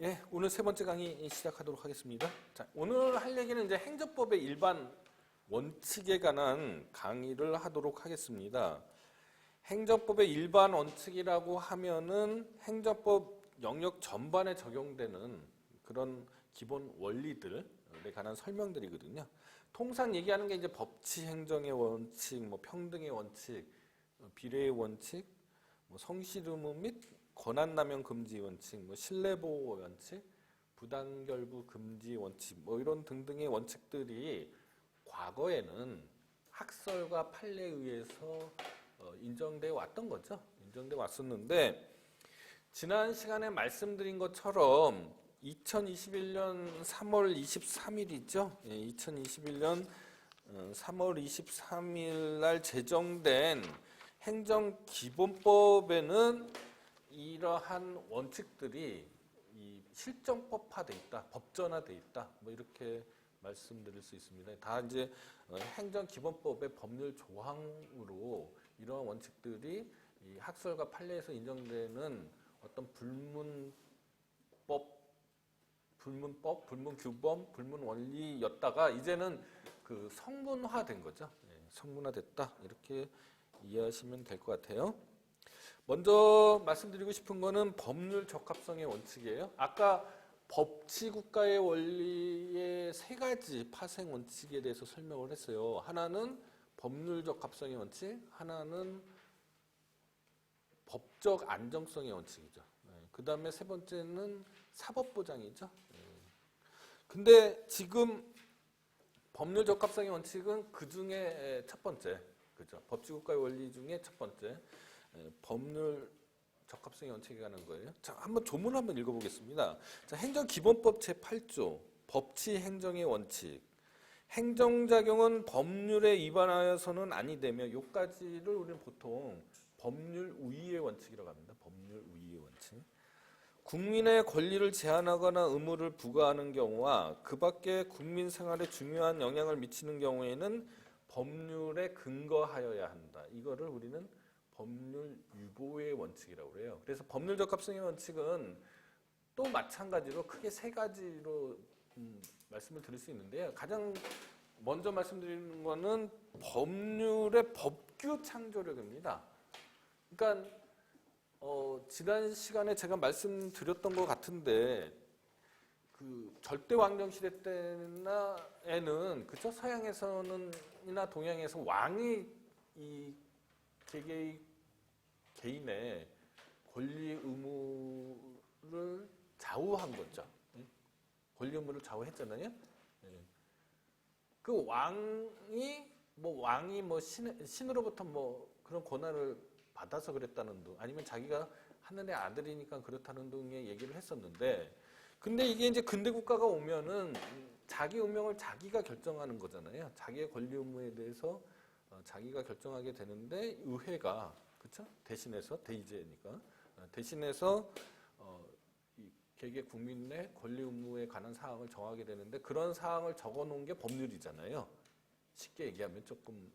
예, 오늘 세 번째 강의 시작하도록 하겠습니다. 자, 오늘 할 얘기는 이제 행정법의 일반 원칙에 관한 강의를 하도록 하겠습니다. 행정법의 일반 원칙이라고 하면은 행정법 영역 전반에 적용되는 그런 기본 원리들에 관한 설명들이거든요. 통상 얘기하는 게 이제 법치 행정의 원칙, 뭐 평등의 원칙, 비례의 원칙, 뭐 성실 의무 및 권한남용 금지 원칙, 뭐 신뢰보호 원칙, 부당결부 금지 원칙, 뭐 이런 등등의 원칙들이 과거에는 학설과 판례에 의해서 인정되어 왔던 거죠. 인정되어 왔었는데 지난 시간에 말씀드린 것처럼 2021년 3월 23일이죠. 2021년 3월 23일 날 제정된 행정기본법에는 이러한 원칙들이 실정법화돼 있다, 법전화돼 있다, 뭐 이렇게 말씀드릴 수 있습니다. 다 이제 행정기본법의 법률 조항으로 이러한 원칙들이 이 학설과 판례에서 인정되는 어떤 불문법, 불문규범, 불문원리였다가 이제는 그 성문화된 거죠. 성문화됐다 이렇게 이해하시면 될 것 같아요. 먼저 말씀드리고 싶은 거는 법률 적합성의 원칙이에요. 아까 법치국가의 원리의 세 가지 파생 원칙에 대해서 설명을 했어요. 하나는 법률 적합성의 원칙, 하나는 법적 안정성의 원칙이죠. 그 다음에 세 번째는 사법보장이죠. 근데 지금 법률 적합성의 원칙은 그 중에 첫 번째, 그죠? 법치국가의 원리 중에 첫 번째. 법률 적합성의 원칙에 관한 거예요. 자, 한번 조문 한번 읽어보겠습니다. 자, 행정기본법 제8조 법치 행정의 원칙. 행정작용은 법률에 위반하여서는 아니 되며 요까지를 우리는 보통 법률 우위의 원칙이라고 합니다. 법률 우위의 원칙. 국민의 권리를 제한하거나 의무를 부과하는 경우와 그 밖에 국민 생활에 중요한 영향을 미치는 경우에는 법률에 근거하여야 한다. 이거를 우리는 법률 유보의 원칙이라고 그래요. 그래서 법률 적합성의 원칙은 또 마찬가지로 크게 세 가지로 말씀을 드릴 수 있는데요. 가장 먼저 말씀드리는 거는 법률의 법규 창조력입니다. 그러니까 지난 시간에 제가 말씀드렸던 것 같은데 그 절대 왕정 시대 때나에는 그죠? 서양에서는이나 동양에서 왕이 이 개인의 권리 의무를 좌우한 거죠. 권리 의무를 좌우했잖아요. 그 왕이 신으로부터 뭐 그런 권한을 받아서 그랬다는 등, 아니면 자기가 하늘의 아들이니까 그렇다는 등의 얘기를 했었는데, 근데 이게 이제 근대 국가가 오면은 자기 운명을 자기가 결정하는 거잖아요. 자기의 권리 의무에 대해서 자기가 결정하게 되는데 의회가 그렇죠? 대신해서 대의제니까 대신해서 이 개개 국민의 권리 의무에 관한 사항을 정하게 되는데 그런 사항을 적어놓은 게 법률이잖아요. 쉽게 얘기하면 조금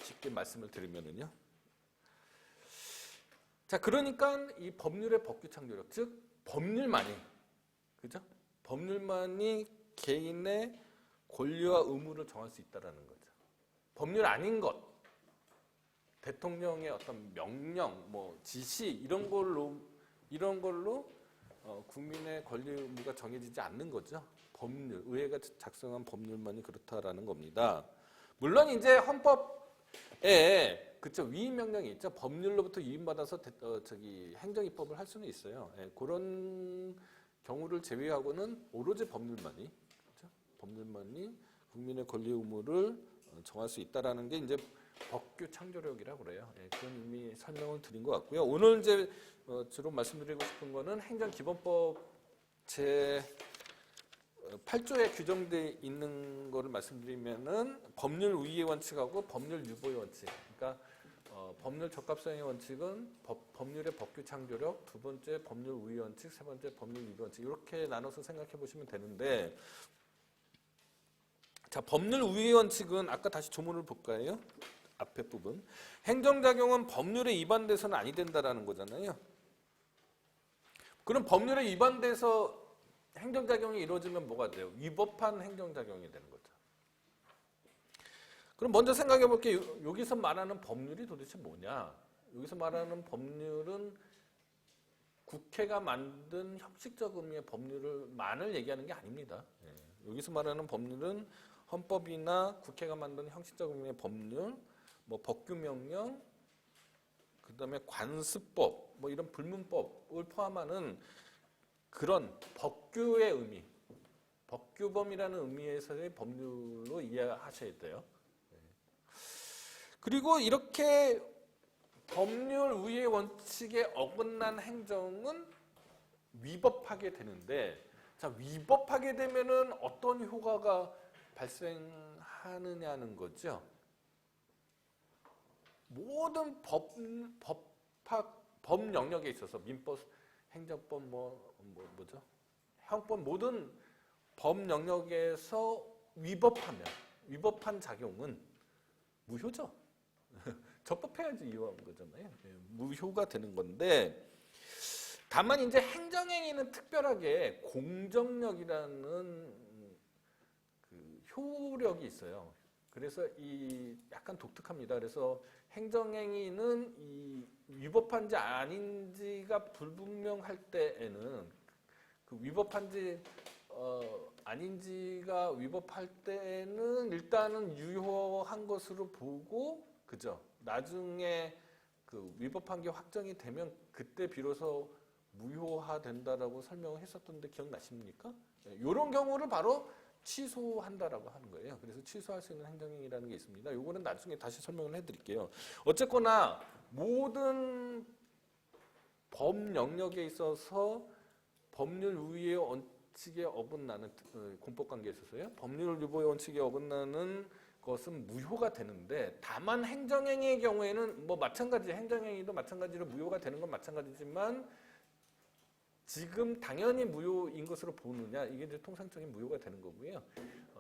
쉽게 말씀을 드리면은요. 자, 그러니까 이 법률의 법규 창조력, 즉 법률만이 그죠? 법률만이 개인의 권리와 의무를 정할 수 있다라는 거죠. 법률 아닌 것, 대통령의 어떤 명령, 뭐 지시 이런 걸로 국민의 권리 의무가 정해지지 않는 거죠. 법률, 의회가 작성한 법률만이 그렇다라는 겁니다. 물론 이제 헌법에 그쵸 위임 명령이 있죠. 법률로부터 위임받아서 행정입법을 할 수는 있어요. 그런 경우를 제외하고는 오로지 법률만이 그렇죠? 법률만이 국민의 권리 의무를 정할 수 있다라는 게 이제 법규 창조력이라고 그래요. 그건 이미 설명을 드린 것 같고요. 오늘 이제 주로 말씀드리고 싶은 거는 행정기본법 제 8조에 규정되어 있는 거를 말씀드리면은 법률 우위의 원칙하고 법률 유보의 원칙. 그러니까 법률 적합성의 원칙은 법률의 법규 창조력, 두 번째 법률 우위 원칙, 세 번째 법률 유보 원칙 이렇게 나눠서 생각해 보시면 되는데 자, 법률 우위 원칙은 아까 다시 조문을 볼까요? 앞에 부분. 행정작용은 법률에 위반돼서는 아니 된다라는 거잖아요. 그럼 법률에 위반돼서 행정작용이 이루어지면 뭐가 돼요? 위법한 행정작용이 되는 거죠. 그럼 먼저 생각해 볼게요. 여기서 말하는 법률이 도대체 뭐냐? 여기서 말하는 법률은 국회가 만든 형식적 의미의 법률만을 얘기하는 게 아닙니다. 여기서 말하는 법률은 헌법이나 국회가 만든 형식적 의미의 법률, 뭐 법규명령, 그다음에 관습법, 뭐 이런 불문법을 포함하는 그런 법규의 의미, 법규범이라는 의미에서의 법률로 이해하셔야 돼요. 그리고 이렇게 법률 우위의 원칙에 어긋난 행정은 위법하게 되는데, 자, 위법하게 되면은 어떤 효과가 발생하느냐는 거죠. 모든 법 영역에 있어서 민법, 행정법, 뭐죠? 형법 모든 법 영역에서 위법한 작용은 무효죠. 적법해야지 이유한 거잖아요. 무효가 되는 건데, 다만 이제 행정행위는 특별하게 공정력이라는 그 효력이 있어요. 그래서 이 약간 독특합니다. 그래서 행정행위는 이 위법한지 아닌지가 불분명할 때에는 그 위법한지 아닌지가 위법할 때는 일단은 유효한 것으로 보고, 그죠? 나중에 그 위법한 게 확정이 되면 그때 비로소 무효화된다라고 설명을 했었던데 기억나십니까? 이런 경우를 바로 취소한다라고 하는 거예요. 그래서 취소할 수 있는 행정행위라는 게 있습니다. 요거는 나중에 다시 설명을 해드릴게요. 어쨌거나 모든 법 영역에 있어서 법률 우위의 원칙에 어긋나는 공법관계에 있어서요. 법률 유보의 원칙에 어긋나는 것은 무효가 되는데, 다만 행정행위의 경우에는 뭐 마찬가지, 행정행위도 마찬가지로 무효가 되는 건 마찬가지지만 지금 당연히 무효인 것으로 보느냐, 이게 이제 통상적인 무효가 되는 거고요.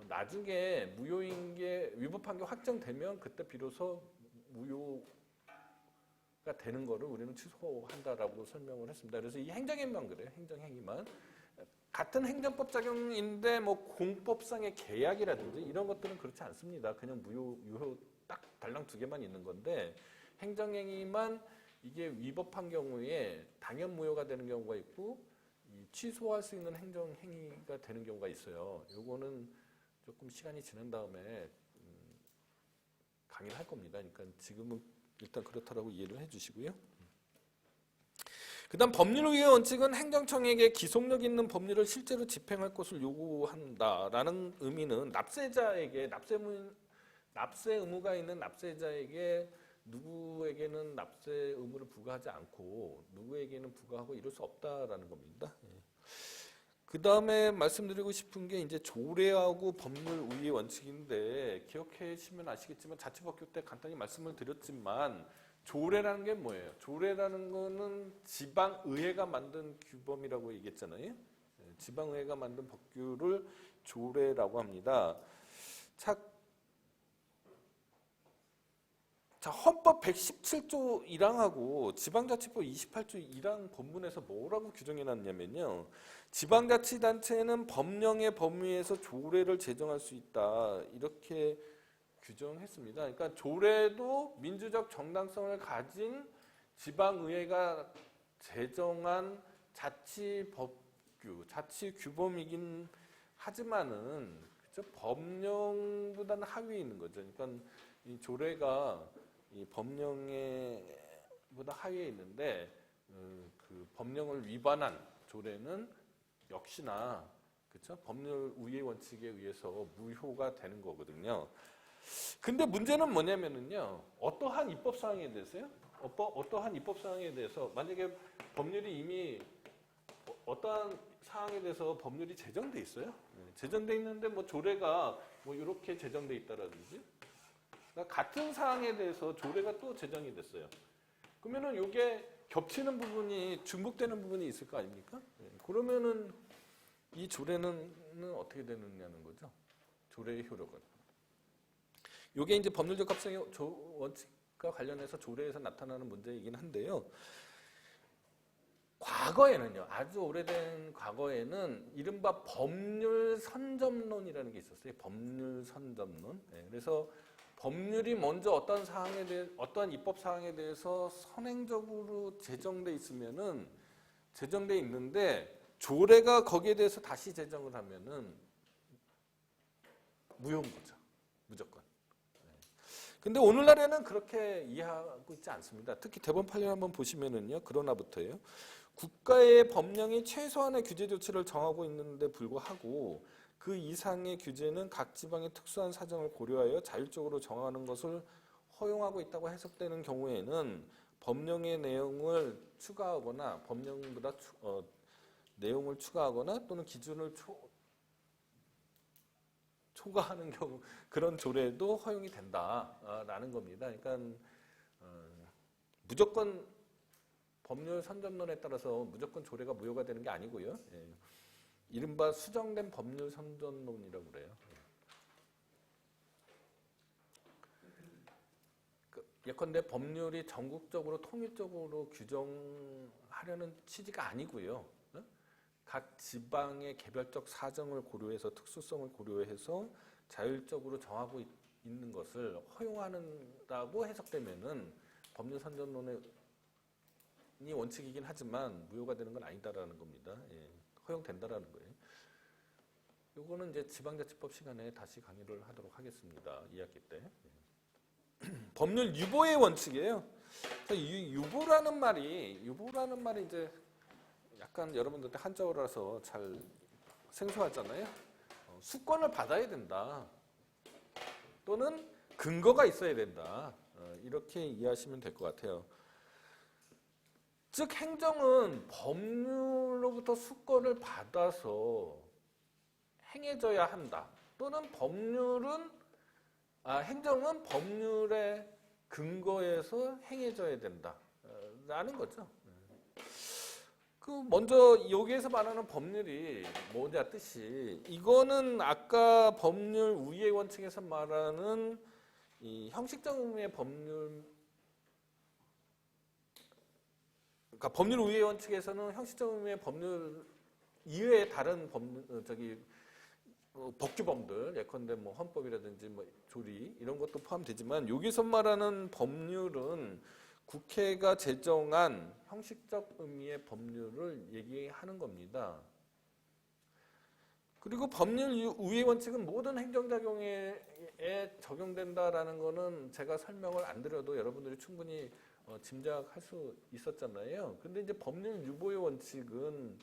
나중에 무효인 게 위법한 게 확정되면 그때 비로소 무효가 되는 거를 우리는 취소한다라고 설명을 했습니다. 그래서 이 행정행위만 그래요. 행정행위만. 같은 행정법 작용인데 뭐 공법상의 계약이라든지 이런 것들은 그렇지 않습니다. 그냥 유효 딱 달랑 2개만 있는 건데, 행정행위만 이게 위법한 경우에 당연 무효가 되는 경우가 있고 취소할 수 있는 행정행위가 되는 경우가 있어요. 요거는 조금 시간이 지난 다음에 강의를 할 겁니다. 그러니까 지금은 일단 그렇다라고 이해를 해주시고요. 그 다음 법률 우위의 원칙은 행정청에게 기속력 있는 법률을 실제로 집행할 것을 요구한다라는 의미는 납세자에게 납세 의무가 있는 납세자에게 누구에게는 납세 의무를 부과하지 않고 누구에게는 부과하고 이럴 수 없다라는 겁니다. 그 다음에 말씀드리고 싶은 게 이제 조례하고 법률 우위의 원칙인데, 기억하시면 아시겠지만 자치법규 때 간단히 말씀을 드렸지만 조례라는 게 뭐예요? 조례라는 거는 지방의회가 만든 규범이라고 얘기했잖아요. 지방의회가 만든 법규를 조례라고 합니다. 자, 헌법 117조 1항하고 지방자치법 28조 1항 본문에서 뭐라고 규정해놨냐면요. 지방자치단체는 법령의 범위에서 조례를 제정할 수 있다, 이렇게 규정했습니다. 그러니까 조례도 민주적 정당성을 가진 지방의회가 제정한 자치법규, 자치규범이긴 하지만은 그쵸? 법령보다는 하위에 있는 거죠. 그러니까 이 조례가 이 법령보다 하위에 있는데 그 법령을 위반한 조례는 역시나 그렇죠? 법률 우위의 원칙에 의해서 무효가 되는 거거든요. 근데 문제는 뭐냐면은요, 어떠한 입법 사항에 대해서요? 어떠한 입법 사항에 대해서 만약에 법률이 이미 어떠한 사항에 대해서 법률이 제정돼 있어요. 제정돼 있는데 뭐 조례가 뭐 이렇게 제정돼 있다라든지, 그러니까 같은 사항에 대해서 조례가 또 제정이 됐어요. 그러면은 이게 겹치는 부분이, 중복되는 부분이 있을 거 아닙니까? 그러면은 이 조례는 어떻게 되느냐는 거죠. 조례의 효력은. 이게 이제 법률적 합성의 원칙과 관련해서 조례에서 나타나는 문제이긴 한데요. 과거에는요, 아주 오래된 과거에는 이른바 법률 선점론이라는 게 있었어요. 법률 선점론. 네, 그래서 법률이 먼저 어떤 입법 사항에 대해서 선행적으로 제정돼 있는데 조례가 거기에 대해서 다시 제정을 하면은 무효인 거죠. 무조건. 근데 오늘날에는 그렇게 이해하고 있지 않습니다. 특히 대법원 판례 한번 보시면은요. 그러나부터예요. 국가의 법령이 최소한의 규제 조치를 정하고 있는데 불구하고 그 이상의 규제는 각 지방의 특수한 사정을 고려하여 자율적으로 정하는 것을 허용하고 있다고 해석되는 경우에는 법령의 내용을 추가하거나 법령보다 내용을 추가하거나 또는 기준을 초과하는 경우 그런 조례도 허용이 된다라는 겁니다. 그러니까 무조건 법률 선점론에 따라서 무조건 조례가 무효가 되는 게 아니고요. 예. 이른바 수정된 법률 선점론이라고 그래요. 예컨대 법률이 전국적으로 통일적으로 규정하려는 취지가 아니고요. 각 지방의 개별적 사정을 고려해서 특수성을 고려해서 자율적으로 정하고 있는 것을 허용한다고 해석되면은 법률 선점론의 원칙이긴 하지만 무효가 되는 건 아니다라는 겁니다. 예, 허용된다라는 거예요. 요거는 이제 지방자치법 시간에 다시 강의를 하도록 하겠습니다. 2학기 때. 법률 유보의 원칙이에요. 유보라는 말이 이제 약간 여러분들한테 한자어라서 잘 생소하잖아요. 수권을 받아야 된다. 또는 근거가 있어야 된다. 이렇게 이해하시면 될 것 같아요. 즉 행정은 법률로부터 수권을 받아서 행해져야 한다. 또는 행정은 법률의 근거에서 행해져야 된다. 라는 거죠. 먼저 여기에서 말하는 법률이 뭐냐 뜻이 이거는 아까 법률 우위의 원칙에서 말하는 이 형식적 의미의 그러니까 법률 우위의 원칙에서는 형식적 의미의 법률 이외의 다른 법규범들 예컨대 뭐 헌법이라든지 뭐 조리 이런 것도 포함되지만 여기서 말하는 법률은 국회가 제정한 형식적 의미의 법률을 얘기하는 겁니다. 그리고 법률 우위의 원칙은 모든 행정작용에 적용된다라는 거는 제가 설명을 안 드려도 여러분들이 충분히 짐작할 수 있었잖아요. 근데 이제 법률 유보의 원칙은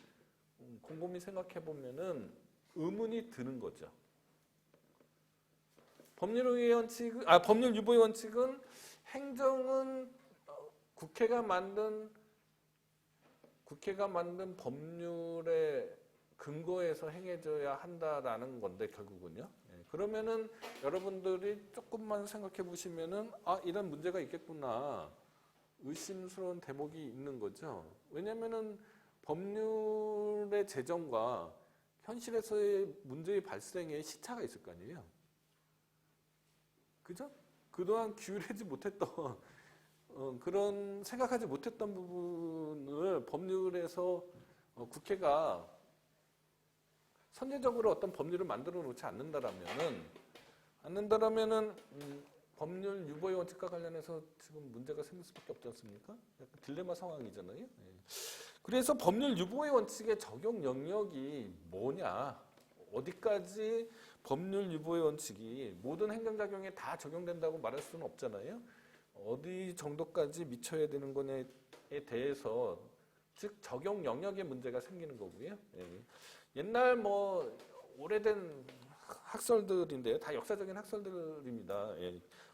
곰곰이 생각해 보면은 의문이 드는 거죠. 법률 유보의 원칙은 행정은 국회가 만든 법률의 근거에서 행해져야 한다라는 건데 결국은요. 그러면은 여러분들이 조금만 생각해 보시면은 이런 문제가 있겠구나 의심스러운 대목이 있는 거죠. 왜냐면은 법률의 제정과 현실에서의 문제의 발생에 시차가 있을 거 아니에요. 그죠? 그동안 기울이지 못했던 그런 생각하지 못했던 부분을 법률에서 국회가 선제적으로 어떤 법률을 만들어 놓지 않는다라면은 법률 유보의 원칙과 관련해서 지금 문제가 생길 수밖에 없지 않습니까? 약간 딜레마 상황이잖아요. 그래서 법률 유보의 원칙의 적용 영역이 뭐냐? 어디까지 법률 유보의 원칙이 모든 행정작용에 다 적용된다고 말할 수는 없잖아요. 어디 정도까지 미쳐야 되는 거냐에 대해서 즉 적용 영역에 문제가 생기는 거고요. 옛날 뭐 오래된 학설들인데요. 다 역사적인 학설들입니다.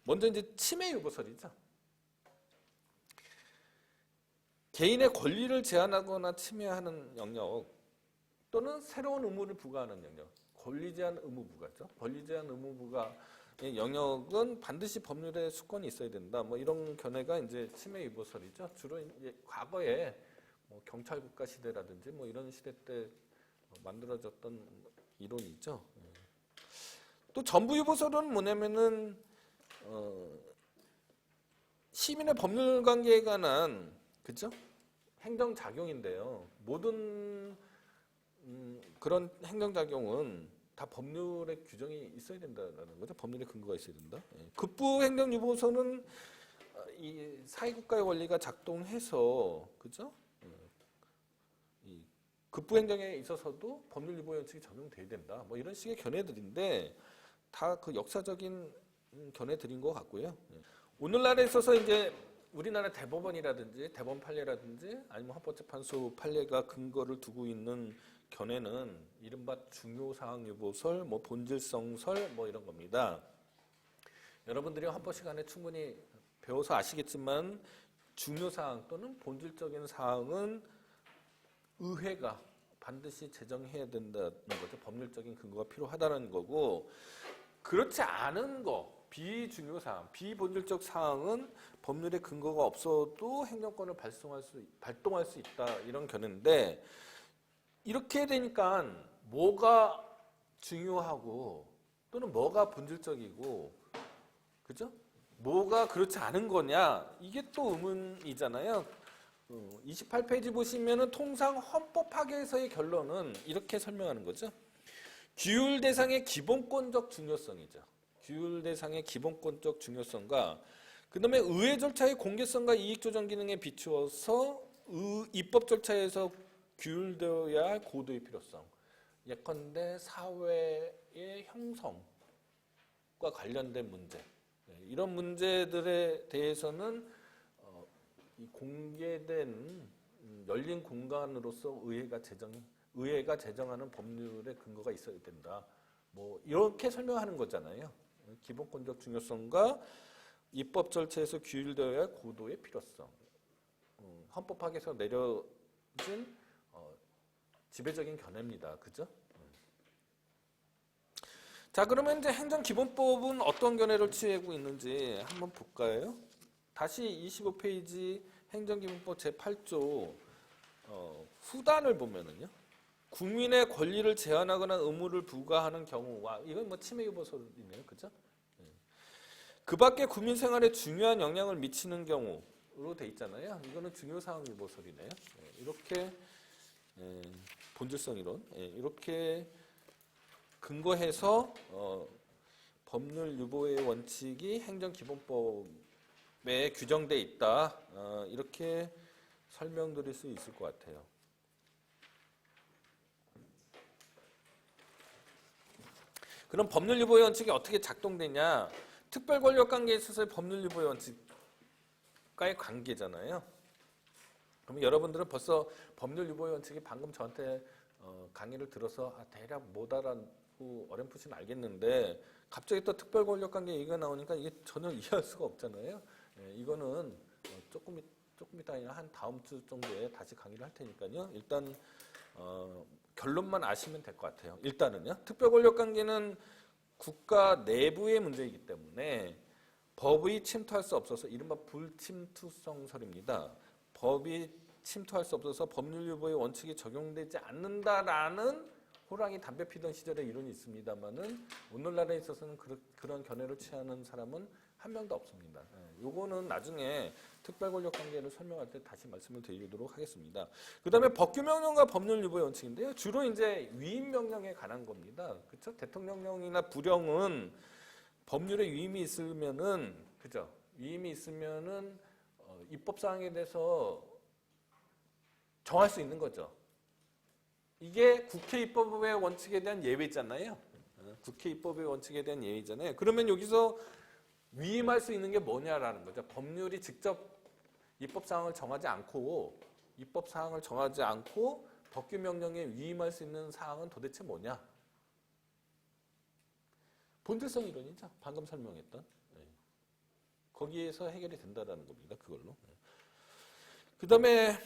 먼저 이제 침해 유보설이죠. 개인의 권리를 제한하거나 침해하는 영역 또는 새로운 의무를 부과하는 영역. 권리 제한 의무 부과죠. 권리 제한 의무 부과의 영역은 반드시 법률에 수권이 있어야 된다. 뭐 이런 견해가 이제 침해 유보설이죠. 주로 이제 과거에 뭐 경찰 국가 시대라든지 뭐 이런 시대 때 만들어졌던 이론이죠. 또 전부 유보설은 뭐냐면은 시민의 법률 관계에 관한 그죠? 행정작용인데요. 모든 그런 행정작용은 다 법률의 규정이 있어야 된다는 거죠. 법률의 근거가 있어야 된다. 예. 급부행정유보서는 이 사회국가의 원리가 작동해서 그죠? 이 급부행정에 있어서도 법률유보원칙이 적용돼야 된다. 뭐 이런 식의 견해들인데 다 그 역사적인 견해들인 것 같고요. 예. 오늘날에 있어서 이제 우리나라 대법원이라든지 대법원 판례라든지 아니면 헌법재판소 판례가 근거를 두고 있는 견해는 이른바 중요사항유보설, 뭐 본질성설 뭐 이런 겁니다. 여러분들이 헌법 시간에 충분히 배워서 아시겠지만 중요사항 또는 본질적인 사항은 의회가 반드시 제정해야 된다는 거죠. 법률적인 근거가 필요하다는 거고 그렇지 않은 거 비중요사항, 비본질적 사항은 법률의 근거가 없어도 행정권을 발동할 수 있다 이런 견해인데 이렇게 되니까 뭐가 중요하고 또는 뭐가 본질적이고 그죠? 뭐가 그렇지 않은 거냐 이게 또 의문이잖아요. 28페이지 보시면은 통상 헌법 파괴에서의 결론은 이렇게 설명하는 거죠. 규율 대상의 기본권적 중요성이죠. 규율 대상의 기본권적 중요성과 그 다음에 의회 절차의 공개성과 이익조정 기능에 비추어서 입법 절차에서 규율되어야 할 고도의 필요성. 예컨대 사회의 형성과 관련된 문제. 이런 문제들에 대해서는 이 공개된 열린 공간으로서 의회가 제정하는 법률의 근거가 있어야 된다. 뭐 이렇게 설명하는 거잖아요. 기본권적 중요성과 입법 절차에서 규율되어야 할 고도의 필요성. 헌법 파괴에서 내려진 지배적인 견해입니다. 그죠? 자, 그러면 이제 행정기본법은 어떤 견해를 취하고 있는지 한번 볼까요? 다시 25페이지 행정기본법 제8조 후단을 보면은요. 국민의 권리를 제한하거나 의무를 부과하는 경우와 이건 뭐 침해유보설이네요. 그죠? 그 밖에 국민 생활에 중요한 영향을 미치는 경우로 돼 있잖아요. 이거는 중요사항유보설이네요. 이렇게 본질성 이론 이렇게 근거해서 법률 유보의 원칙이 행정기본법에 규정돼 있다. 이렇게 설명드릴 수 있을 것 같아요. 그럼 법률 유보의 원칙이 어떻게 작동되냐? 특별 권력 관계에 있어서의 법률 유보의 원칙과의 관계잖아요. 그럼 여러분들은 벌써 법률 유보의 원칙이 방금 저한테 강의를 들어서 대략 못 알아듣고 어렴풋이는 알겠는데 갑자기 또 특별 권력 관계 얘기가 나오니까 이게 전혀 이해할 수가 없잖아요. 이거는 조금 이따 한 다음 주 정도에 다시 강의를 할 테니까요. 일단 결론만 아시면 될 것 같아요. 일단은요. 특별 권력 관계는 국가 내부의 문제이기 때문에 법이 침투할 수 없어서 이른바 불침투성설입니다. 법이 침투할 수 없어서 법률 유보의 원칙이 적용되지 않는다라는 호랑이 담배 피던 시절의 이론이 있습니다만은 오늘날에 있어서는 그런 견해를 취하는 사람은 한 명도 없습니다. 요거는 나중에 특별 권력 관계를 설명할 때 다시 말씀을 드리도록 하겠습니다. 그 다음에 법규명령과 법률 유보의 원칙인데요. 주로 이제 위임 명령에 관한 겁니다. 그렇죠? 대통령령이나 부령은 법률에 위임이 있으면은 그죠? 위임이 있으면은 입법 사항에 대해서 정할 수 있는 거죠. 이게 국회 입법의 원칙에 대한 예외잖아요. 국회 입법의 원칙에 대한 예외잖아요. 그러면 여기서 위임할 수 있는 게 뭐냐라는 거죠. 법률이 직접 입법 사항을 정하지 않고 법규 명령에 위임할 수 있는 사항은 도대체 뭐냐? 본질성 이론이죠. 방금 설명했던. 거기에서 해결이 된다라는 겁니다. 그걸로. 그 다음에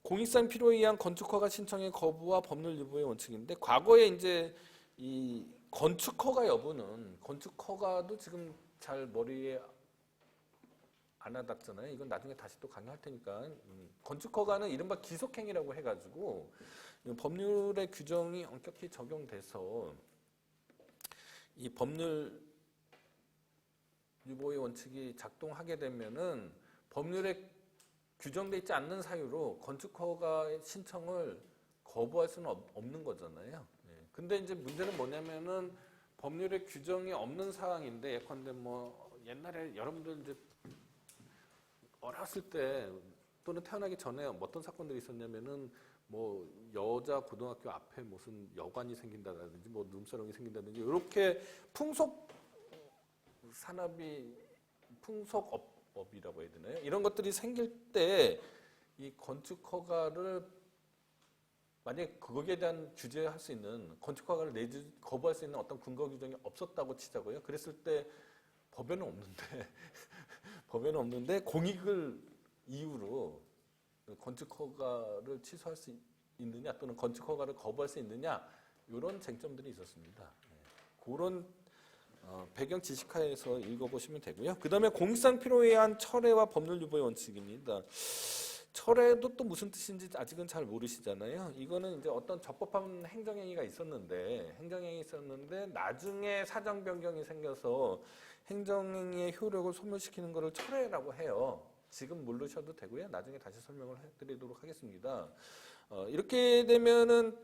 공익상 필요에 의한 건축 허가 신청의 거부와 법률 유보의 원칙인데 과거에 이제 이 건축 허가 여부는 건축 허가도 지금 잘 머리에 안 와닿잖아요. 이건 나중에 다시 또 강의할 테니까 건축 허가는 이른바 기속행위라고 해가지고 법률의 규정이 엄격히 적용돼서 이 법률 유보의 원칙이 작동하게 되면은 법률의 규정돼 있지 않는 사유로 건축허가 신청을 거부할 수는 없는 거잖아요. 예. 근데 이제 문제는 뭐냐면은 법률에 규정이 없는 사항인데 예컨대 뭐 옛날에 여러분들 이제 어렸을 때 또는 태어나기 전에 어떤 사건들이 있었냐면은 뭐 여자 고등학교 앞에 무슨 여관이 생긴다든지 뭐 룸사롱이 생긴다든지 이렇게 풍속 산업이 풍속업이라고 해야 되나요? 이런 것들이 생길 때 이 건축 허가를 만약에 거기에 대한 규제할 수 있는 건축 허가를 거부할 수 있는 어떤 근거 규정이 없었다고 치자고요. 그랬을 때 법에는 없는데 법에는 없는데 공익을 이유로 건축 허가를 취소할 수 있느냐 또는 건축 허가를 거부할 수 있느냐 이런 쟁점들이 있었습니다. 그런 배경 지식하에서 읽어보시면 되고요. 그 다음에 공익상 필요에 의한 철회와 법률 유보의 원칙입니다. 철회도 또 무슨 뜻인지 아직은 잘 모르시잖아요. 이거는 이제 어떤 적법한 행정행위가 있었는데 나중에 사정 변경이 생겨서 행정행위의 효력을 소멸시키는 것을 철회라고 해요. 지금 모르셔도 되고요. 나중에 다시 설명을 해드리도록 하겠습니다. 이렇게 되면은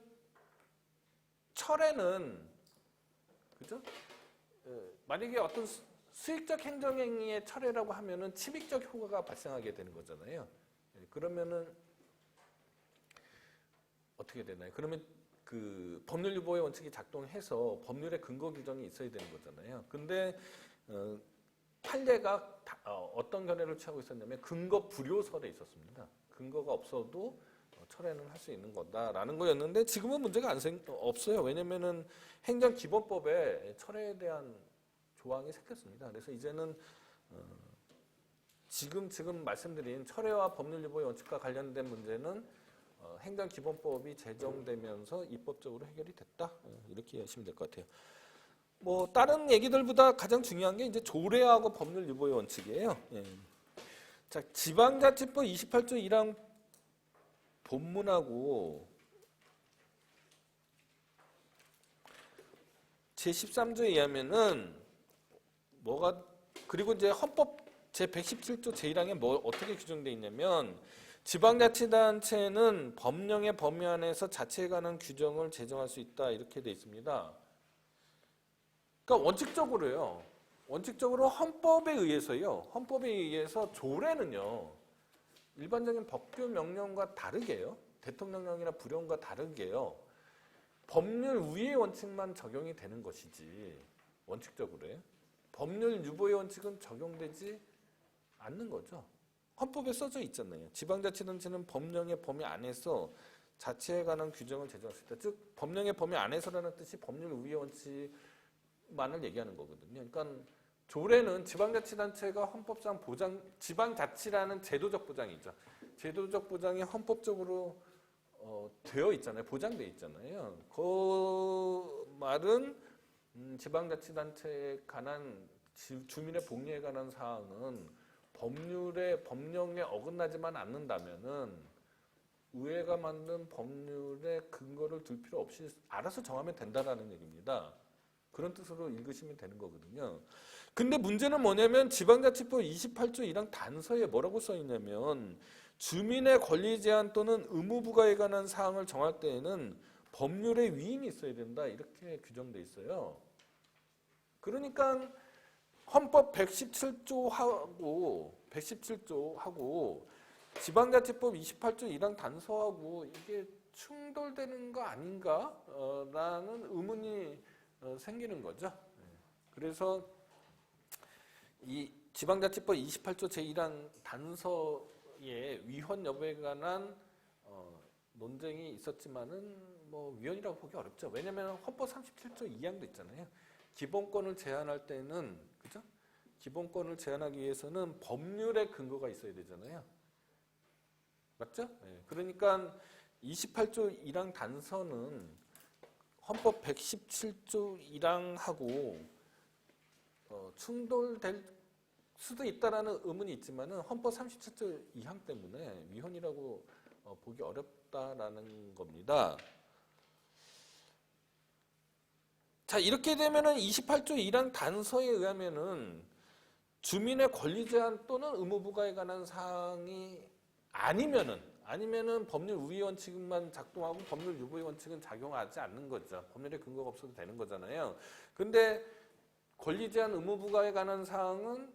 철회는 그죠? 만약에 어떤 수익적 행정행위의 철회라고 하면은 침익적 효과가 발생하게 되는 거잖아요. 그러면은 어떻게 되나요? 그러면 그 법률 유보의 원칙이 작동해서 법률의 근거 규정이 있어야 되는 거잖아요. 근데 판례가 어떤 견해를 취하고 있었냐면 근거 불효설에 있었습니다. 근거가 없어도 철회는 할 수 있는 거다라는 거였는데 지금은 문제가 없어요. 왜냐면은 행정기본법에 철회에 대한 조항이 생겼습니다. 그래서 이제는 지금 말씀드린 철회와 법률 유보의 원칙과 관련된 문제는 행정기본법이 제정되면서 입법적으로 해결이 됐다. 이렇게 이해하시면 될 것 같아요. 뭐 다른 얘기들보다 가장 중요한 게 이제 조례하고 법률 유보의 원칙이에요. 예. 자, 지방자치법 28조 1항 본문하고 제13조에 의하면은 뭐가 그리고 이제 헌법 제117조 제1항에 뭐 어떻게 규정되어 있냐면 지방자치단체는 법령의 범위 안에서 자치에 관한 규정을 제정할 수 있다 이렇게 되어 있습니다. 그러니까 원칙적으로요. 원칙적으로 헌법에 의해서 조례는요. 일반적인 법규 명령과 다르게요. 대통령령이나 불령과 다르게요. 법률 위의 원칙만 적용이 되는 것이지 원칙적으로요. 법률 유보의 원칙은 적용되지 않는 거죠. 헌법에 써져 있잖아요. 지방자치단체는 법령의 범위 안에서 자치에 관한 규정을 제정할 수 있다. 즉 법령의 범위 안에서라는 뜻이 법률 위의 원칙만을 얘기하는 거거든요. 그러니까 조례는 지방자치단체가 헌법상 지방자치라는 제도적 보장이죠. 제도적 보장이 헌법적으로 되어 있잖아요. 보장되어 있잖아요. 그 말은 지방자치단체에 관한 주민의 복리에 관한 사항은 법령에 어긋나지만 않는다면은 의회가 만든 법률에 근거를 둘 필요 없이 알아서 정하면 된다라는 얘기입니다. 그런 뜻으로 읽으시면 되는 거거든요. 근데 문제는 뭐냐면 지방자치법 28조 1항 단서에 뭐라고 써 있냐면 주민의 권리 제한 또는 의무 부과에 관한 사항을 정할 때에는 법률의 위임이 있어야 된다 이렇게 규정돼 있어요. 그러니까 헌법 117조하고 지방자치법 28조 1항 단서하고 이게 충돌되는 거 아닌가? 라는 의문이 생기는 거죠. 그래서 이 지방자치법 28조 제1항 단서의 위헌 여부에 관한 논쟁이 있었지만은 뭐 위헌이라고 보기 어렵죠. 왜냐하면 헌법 37조 2항도 있잖아요. 기본권을 제한할 때는 그죠? 기본권을 제한하기 위해서는 법률의 근거가 있어야 되잖아요. 맞죠? 네. 그러니까 28조 1항 단서는 헌법 117조 1항하고 충돌될 수도 있다라는 의문이 있지만은 헌법 37조 2항 때문에 위헌이라고 보기 어렵다라는 겁니다. 자, 이렇게 되면은 28조 1항 단서에 의하면은 주민의 권리 제한 또는 의무 부과에 관한 사항이 아니면은 법률 우위 원칙만 작동하고 법률 유보의 원칙은 작용하지 않는 거죠. 법률에 근거가 없어도 되는 거잖아요. 근데 권리 제한 의무 부과에 관한 사항은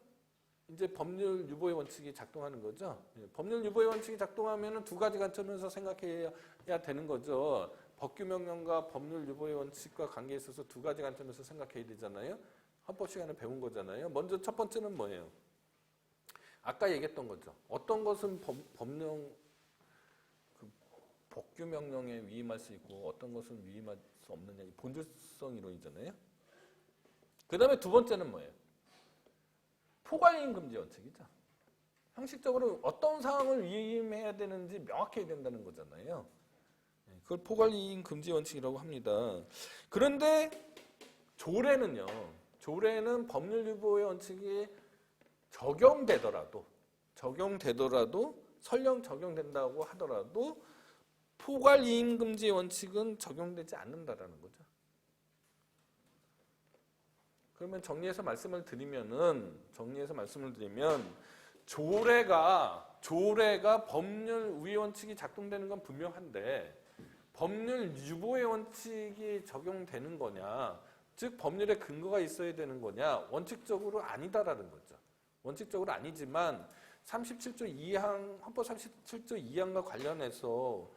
이제 법률 유보의 원칙이 작동하는 거죠. 법률 유보의 원칙이 작동하면은 두 가지 관점에서 생각해야 되는 거죠. 법규 명령과 법률 유보의 원칙과 관계에 있어서 두 가지 관점에서 생각해야 되잖아요. 헌법 시간에 배운 거잖아요. 먼저 첫 번째는 뭐예요? 아까 얘기했던 거죠. 어떤 것은 법규 명령에 위임할 수 있고 어떤 것은 위임할 수 없느냐. 본질성 이론이잖아요. 그 다음에 두 번째는 뭐예요? 포괄이행 금지 원칙이죠. 형식적으로 어떤 사항을 위임해야 되는지 명확해야 된다는 거잖아요. 그걸 포괄이행 금지 원칙이라고 합니다. 그런데 조례는 법률 유보의 원칙이 적용되더라도 설령 적용된다고 하더라도 포괄이행 금지 원칙은 적용되지 않는다라는 거죠. 그러면 정리해서 말씀을 드리면 조례가 법률 우위 원칙이 작동되는 건 분명한데 법률 유보의 원칙이 적용되는 거냐, 즉 법률에 근거가 있어야 되는 거냐, 원칙적으로 아니다라는 거죠. 원칙적으로 아니지만 37조 2항 헌법 37조 2항과 관련해서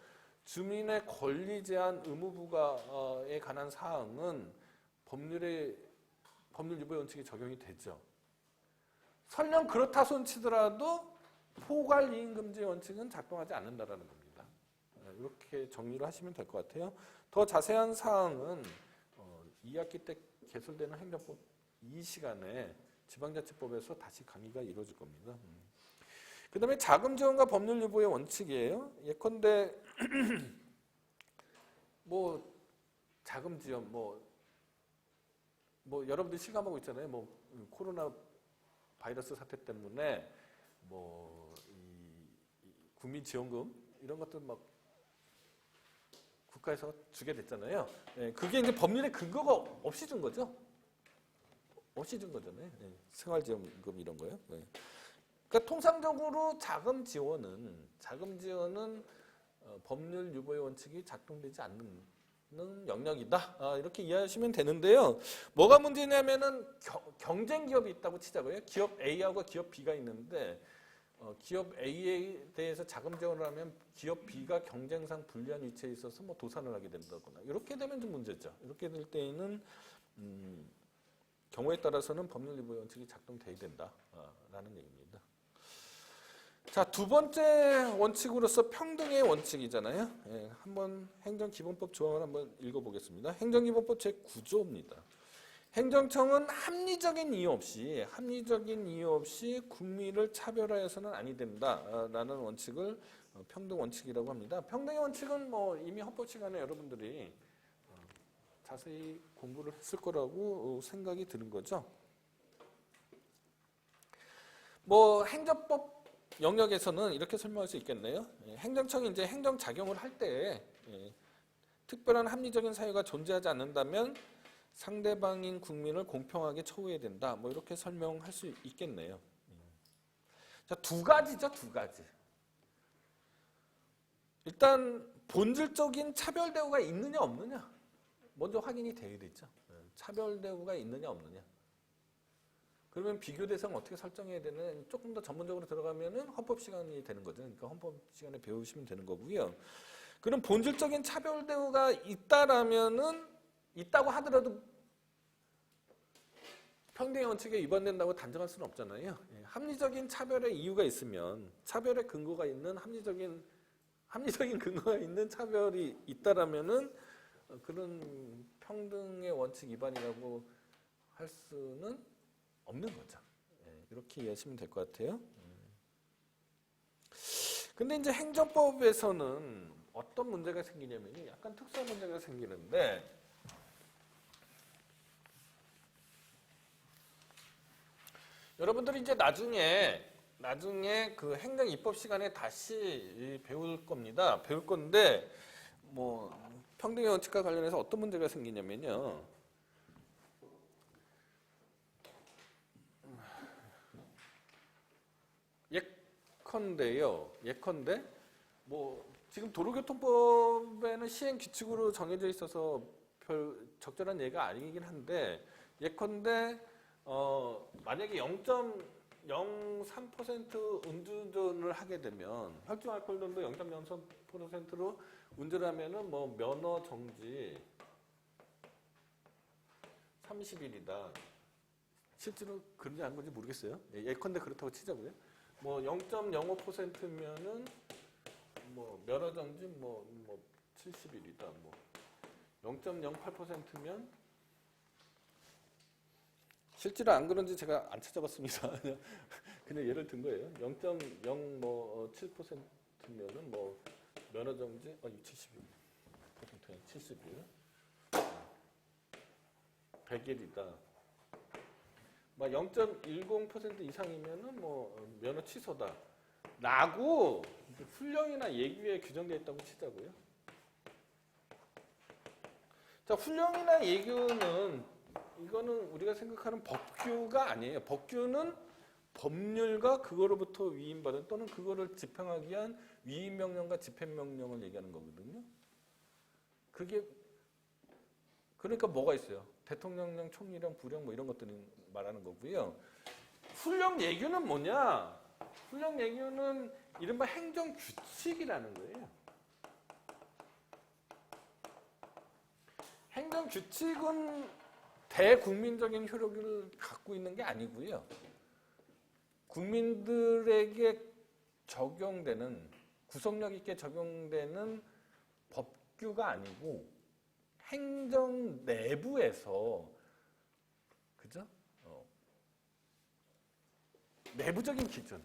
주민의 권리 제한 의무 부과에 관한 사항은 법률 유보의 원칙이 적용이 되죠. 설령 그렇다 손치더라도 포괄 이행 금지 원칙은 작동하지 않는다라는 겁니다. 이렇게 정리를 하시면 될 것 같아요. 더 자세한 사항은 2학기 때 개설되는 행정법 2시간에 지방자치법에서 다시 강의가 이루어질 겁니다. 그 다음에 자금 지원과 법률 유보의 원칙이에요. 예컨대 뭐 자금 지원 뭐 여러분들 실감하고 있잖아요. 뭐 코로나 바이러스 사태 때문에 이 국민 지원금 이런 것들 막 국가에서 주게 됐잖아요. 그게 이제 법률에 근거가 없이 준 거죠. 없이 준 거잖아요. 생활지원금 이런 거요. 그러니까 통상적으로 자금 지원은 법률 유보의 원칙이 작동되지 않는 영역이다. 이렇게 이해하시면 되는데요. 뭐가 문제냐면은 경쟁 기업이 있다고 치자고요. 기업 A하고 기업 B가 있는데 기업 A에 대해서 자금 지원을 하면 기업 B가 경쟁상 불리한 위치에 있어서 뭐 도산을 하게 된다거나 이렇게 되면 좀 문제죠. 이렇게 될 때에는 경우에 따라서는 법률 유보의 원칙이 작동돼야 된다라는 얘기입니다. 자, 두 번째 원칙으로서 평등의 원칙이잖아요. 한번 행정기본법 조항을 한번 읽어보겠습니다. 행정기본법 제9조입니다. 행정청은 합리적인 이유 없이 국민을 차별화해서는 아니 된다라는 원칙을 평등 원칙이라고 합니다. 평등의 원칙은 뭐 이미 헌법 시간에 여러분들이 자세히 공부를 했을 거라고 생각이 드는 거죠. 뭐 행정법 영역에서는 이렇게 설명할 수 있겠네요. 행정청이 이제 행정 작용을 할 때 특별한 합리적인 사유가 존재하지 않는다면 상대방인 국민을 공평하게 처우해야 된다. 뭐 이렇게 설명할 수 있겠네요. 자, 두 가지죠, 두 가지. 일단 본질적인 차별 대우가 있느냐 없느냐 먼저 확인이 돼야 되죠. 차별 대우가 있느냐 없느냐. 그러면 비교 대상 어떻게 설정해야 되는 조금 더 전문적으로 들어가면은 헌법 시간이 되는 거죠. 그러니까 헌법 시간에 배우시면 되는 거고요. 그럼 본질적인 차별 대우가 있다고 하더라도 평등의 원칙에 위반된다고 단정할 수는 없잖아요. 합리적인 차별의 이유가 있으면 차별의 근거가 있는 합리적인 근거가 있는 차별이 있다라면은 그런 평등의 원칙 위반이라고 할 수는 없는 거죠. 이렇게 이해하시면 될 것 같아요. 근데 이제 행정법에서는 어떤 문제가 생기냐면 약간 특수한 문제가 생기는데 여러분들이 이제 나중에 그 행정 입법 시간에 다시 배울 겁니다. 배울 건데 뭐 평등의 원칙과 관련해서 어떤 문제가 생기냐면요. 예컨대 뭐 지금 도로교통법에는 시행 규칙으로 정해져 있어서 별 적절한 예가 아니긴 한데 예컨대 만약에 0.03% 음주운전을 하게 되면 혈중 알코올 농도 0.03%로 운전하면은 뭐 면허 정지 30일이다. 실제로 그런지 안 그런지 모르겠어요. 예컨대 그렇다고 치자고요. 뭐 0.05%면은 뭐 면허 정지 뭐 70일이다. 뭐 0.08%면 실제로 안 그런지 제가 안 찾아봤습니다. 그냥 예를 든 거예요. 0.07%면은 뭐 면허 정지 70일, 70일, 100일이다. 막 0.10% 이상이면은 뭐 면허 취소다. 라고 훈령이나 예규에 규정되어 있다고 치자고요. 자, 훈령이나 예규는 이거는 우리가 생각하는 법규가 아니에요. 법규는 법률과 그거로부터 위임받은 또는 그거를 집행하기 위한 위임명령과 집행명령을 얘기하는 거거든요. 그게 그러니까 뭐가 있어요? 대통령령, 총리령, 부령 뭐 이런 것들이 말하는 거고요. 훈령 예규는 뭐냐? 훈령 예규는 이른바 행정규칙이라는 거예요. 행정규칙은 대국민적인 효력을 갖고 있는 게 아니고요. 국민들에게 적용되는, 구속력 있게 적용되는 법규가 아니고 행정 내부에서, 그죠? 내부적인 기준,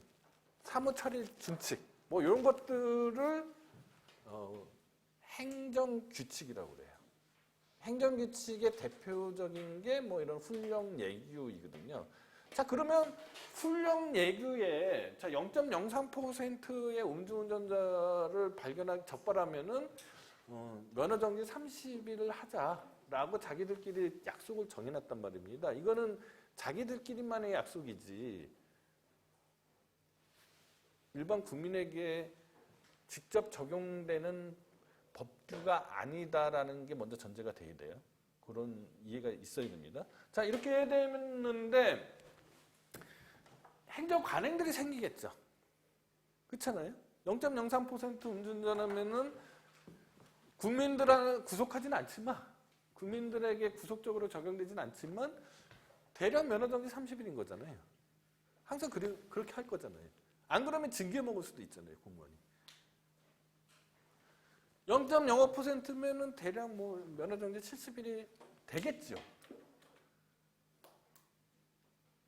사무처리 준칙, 뭐 이런 것들을 행정규칙이라고 그래요. 행정규칙의 대표적인 게 뭐 이런 훈령 예규이거든요. 자, 그러면 훈령 예규에 0.03%의 음주운전자를 적발하면은 면허 정지 30일을 하자라고 자기들끼리 약속을 정해놨단 말입니다. 이거는 자기들끼리만의 약속이지 일반 국민에게 직접 적용되는 법규가 아니다라는 게 먼저 전제가 돼야 돼요. 그런 이해가 있어야 됩니다. 자, 이렇게 되는데 행정 관행들이 생기겠죠. 그렇잖아요. 0.03% 음주운전하면은 국민들을 구속하지는 않지만, 국민들에게 구속적으로 적용되지는 않지만 대략 면허정지 30일인 거잖아요. 항상 그렇게 할 거잖아요. 안 그러면 징계 먹을 수도 있잖아요, 공무원이. 0.05%면은 대략 뭐 면허정지 70일이 되겠죠.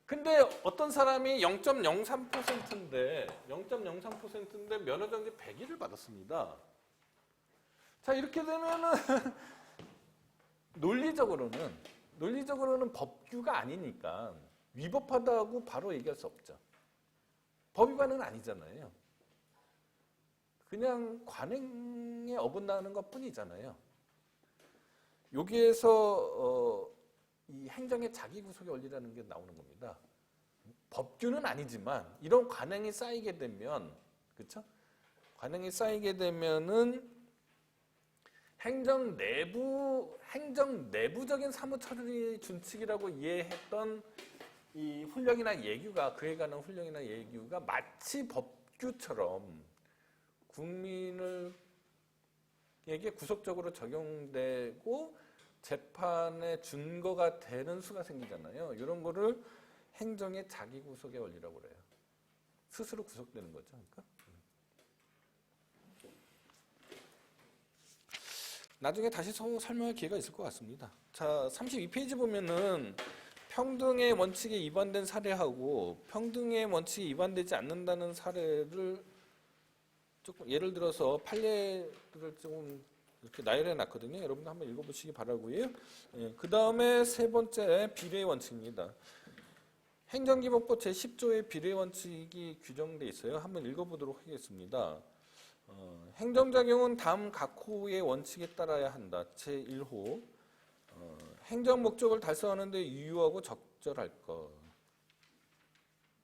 근데 어떤 사람이 0.03%인데 면허정지 100일을 받았습니다. 자, 이렇게 되면은 논리적으로는 법규가 아니니까 위법하다고 바로 얘기할 수 없죠. 법위반은 아니잖아요. 그냥 관행에 어긋나는 것 뿐이잖아요. 여기에서 이 행정의 자기구속의 원리라는 게 나오는 겁니다. 법규는 아니지만 이런 관행이 쌓이게 되면, 그렇죠? 관행이 쌓이게 되면은 행정 내부적인 사무처리 준칙이라고 이해했던 이 훈령이나 예규가, 그에 관한 훈령이나 예규가 마치 법규처럼 국민에게 구속적으로 적용되고 재판의 준거가 되는 수가 생기잖아요. 이런 거를 행정의 자기구속의 원리라고 그래요. 스스로 구속되는 거죠. 그러니까. 나중에 다시 설명할 기회가 있을 것 같습니다. 자, 32페이지 보면은 평등의 원칙에 위반된 사례하고 평등의 원칙에 위반되지 않는다는 사례를 조금 예를 들어서 판례들을 좀 이렇게 나열해 놨거든요. 여러분도 한번 읽어보시기 바라고요. 그 다음에 세 번째 비례 원칙입니다. 행정기본법 제10조의 비례 원칙이 규정돼 있어요. 한번 읽어보도록 하겠습니다. 행정작용은 다음 각 호의 원칙에 따라야 한다. 제1호 행정 목적을 달성하는 데 유효하고 적절할 것.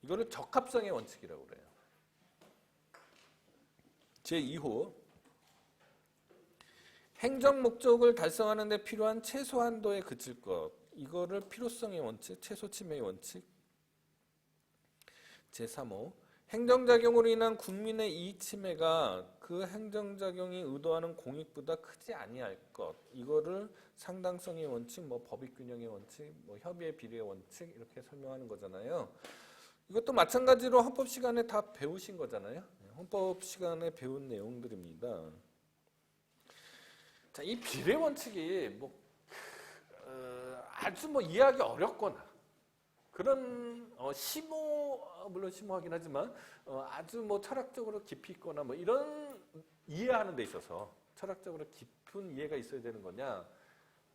이거를 적합성의 원칙이라고 그래요. 제2호 행정 목적을 달성하는 데 필요한 최소 한도에 그칠 것. 이거를 필요성의 원칙, 최소 침해의 원칙. 제3호 행정작용으로 인한 국민의 이익 침해가 그 행정작용이 의도하는 공익보다 크지 아니할 것. 이거를 상당성의 원칙, 뭐 법익균형의 원칙, 뭐 협의의 비례의 원칙 이렇게 설명하는 거잖아요. 이것도 마찬가지로 헌법 시간에 다 배우신 거잖아요. 헌법 시간에 배운 내용들입니다. 자, 이 비례 원칙이 아주 이해하기 어렵거나 그런 물론 심오하긴 하지만 아주 철학적으로 깊이 있거나 이런 이해하는 데 있어서 철학적으로 깊은 이해가 있어야 되는 거냐?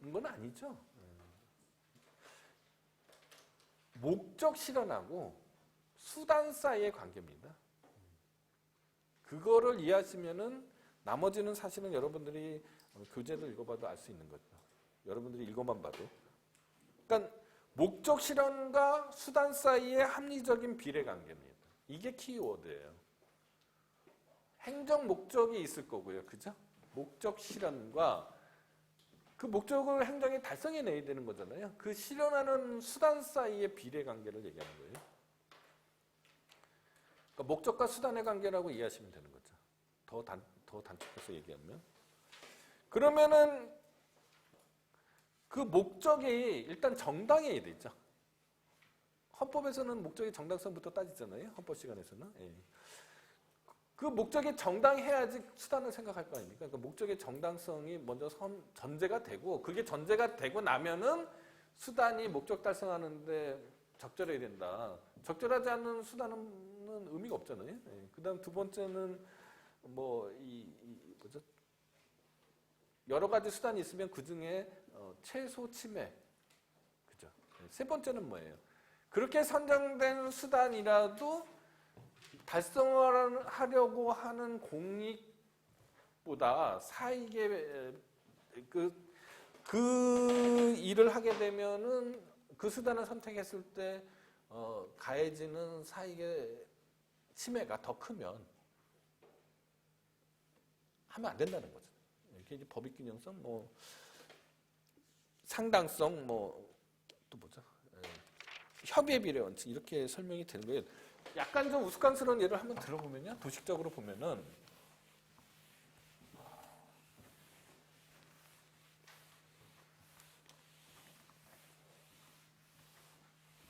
이건 아니죠. 목적 실현하고 수단 사이의 관계입니다. 그거를 이해하시면은 나머지는 사실은 여러분들이 교재를 읽어봐도 알 수 있는 거죠. 여러분들이 읽어만 봐도. 그러니까 목적 실현과 수단 사이의 합리적인 비례 관계입니다. 이게 키워드예요. 행정 목적이 있을 거고요. 그죠? 목적 실현과 그 목적을 행정이 달성해내야 되는 거잖아요. 그 실현하는 수단 사이의 비례 관계를 얘기하는 거예요. 그러니까 목적과 수단의 관계라고 이해하시면 되는 거죠. 더 단축해서 얘기하면. 그러면은 그 목적이 일단 정당해야 되죠. 헌법에서는 목적의 정당성부터 따지잖아요. 헌법 시간에서는. 예. 그 목적이 정당해야지 수단을 생각할 거 아닙니까? 그러니까 목적의 정당성이 먼저 전제가 되고 그게 전제가 되고 나면은 수단이 목적 달성하는데 적절해야 된다. 적절하지 않은 수단은 의미가 없잖아요. 예. 그다음 두 번째는 뭐죠? 여러 가지 수단이 있으면 그 중에 최소 침해. 그죠? 세 번째는 뭐예요? 그렇게 선정된 수단이라도 달성하려고 하는 공익보다 사익의 그 일을 하게 되면은 그 수단을 선택했을 때 가해지는 사익의 침해가 더 크면 하면 안 된다는 거죠. 이게 이제 법익균형성, 상당성, 또 뭐죠? 협의의 비례 원칙 이렇게 설명이 되는 거예요. 약간 좀 우스꽝스러운 예를 한번 들어보면요, 도식적으로 보면은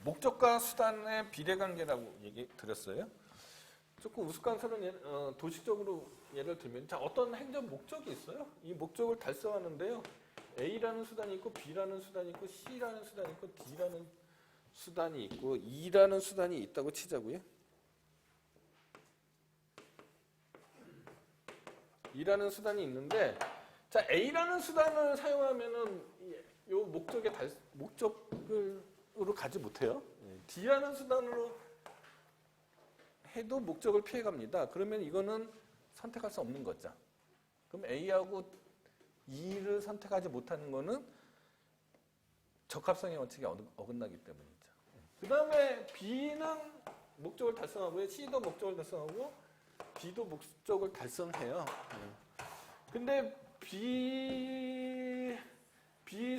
목적과 수단의 비례 관계라고 얘기 드렸어요. 조금 우스꽝스러운 도식적으로 예를 들면, 자, 어떤 행정 목적이 있어요. 이 목적을 달성하는데요. A라는 수단이 있고 B라는 수단이 있고 C라는 수단이 있고 D라는 수단이 있고 E라는 수단이 있다고 치자고요. E라는 수단이 있는데, 자, A라는 수단을 사용하면은 요 목적으로 가지 못해요. D라는 수단으로 해도 목적을 피해갑니다. 그러면 이거는 선택할 수 없는 거죠. 그럼 A하고 E를 선택하지 못하는 거는 적합성의 원칙에 어긋나기 때문이죠. 그 다음에 B는 목적을 달성하고요. C도 목적을 달성하고 D도 목적을 달성해요. 근데 B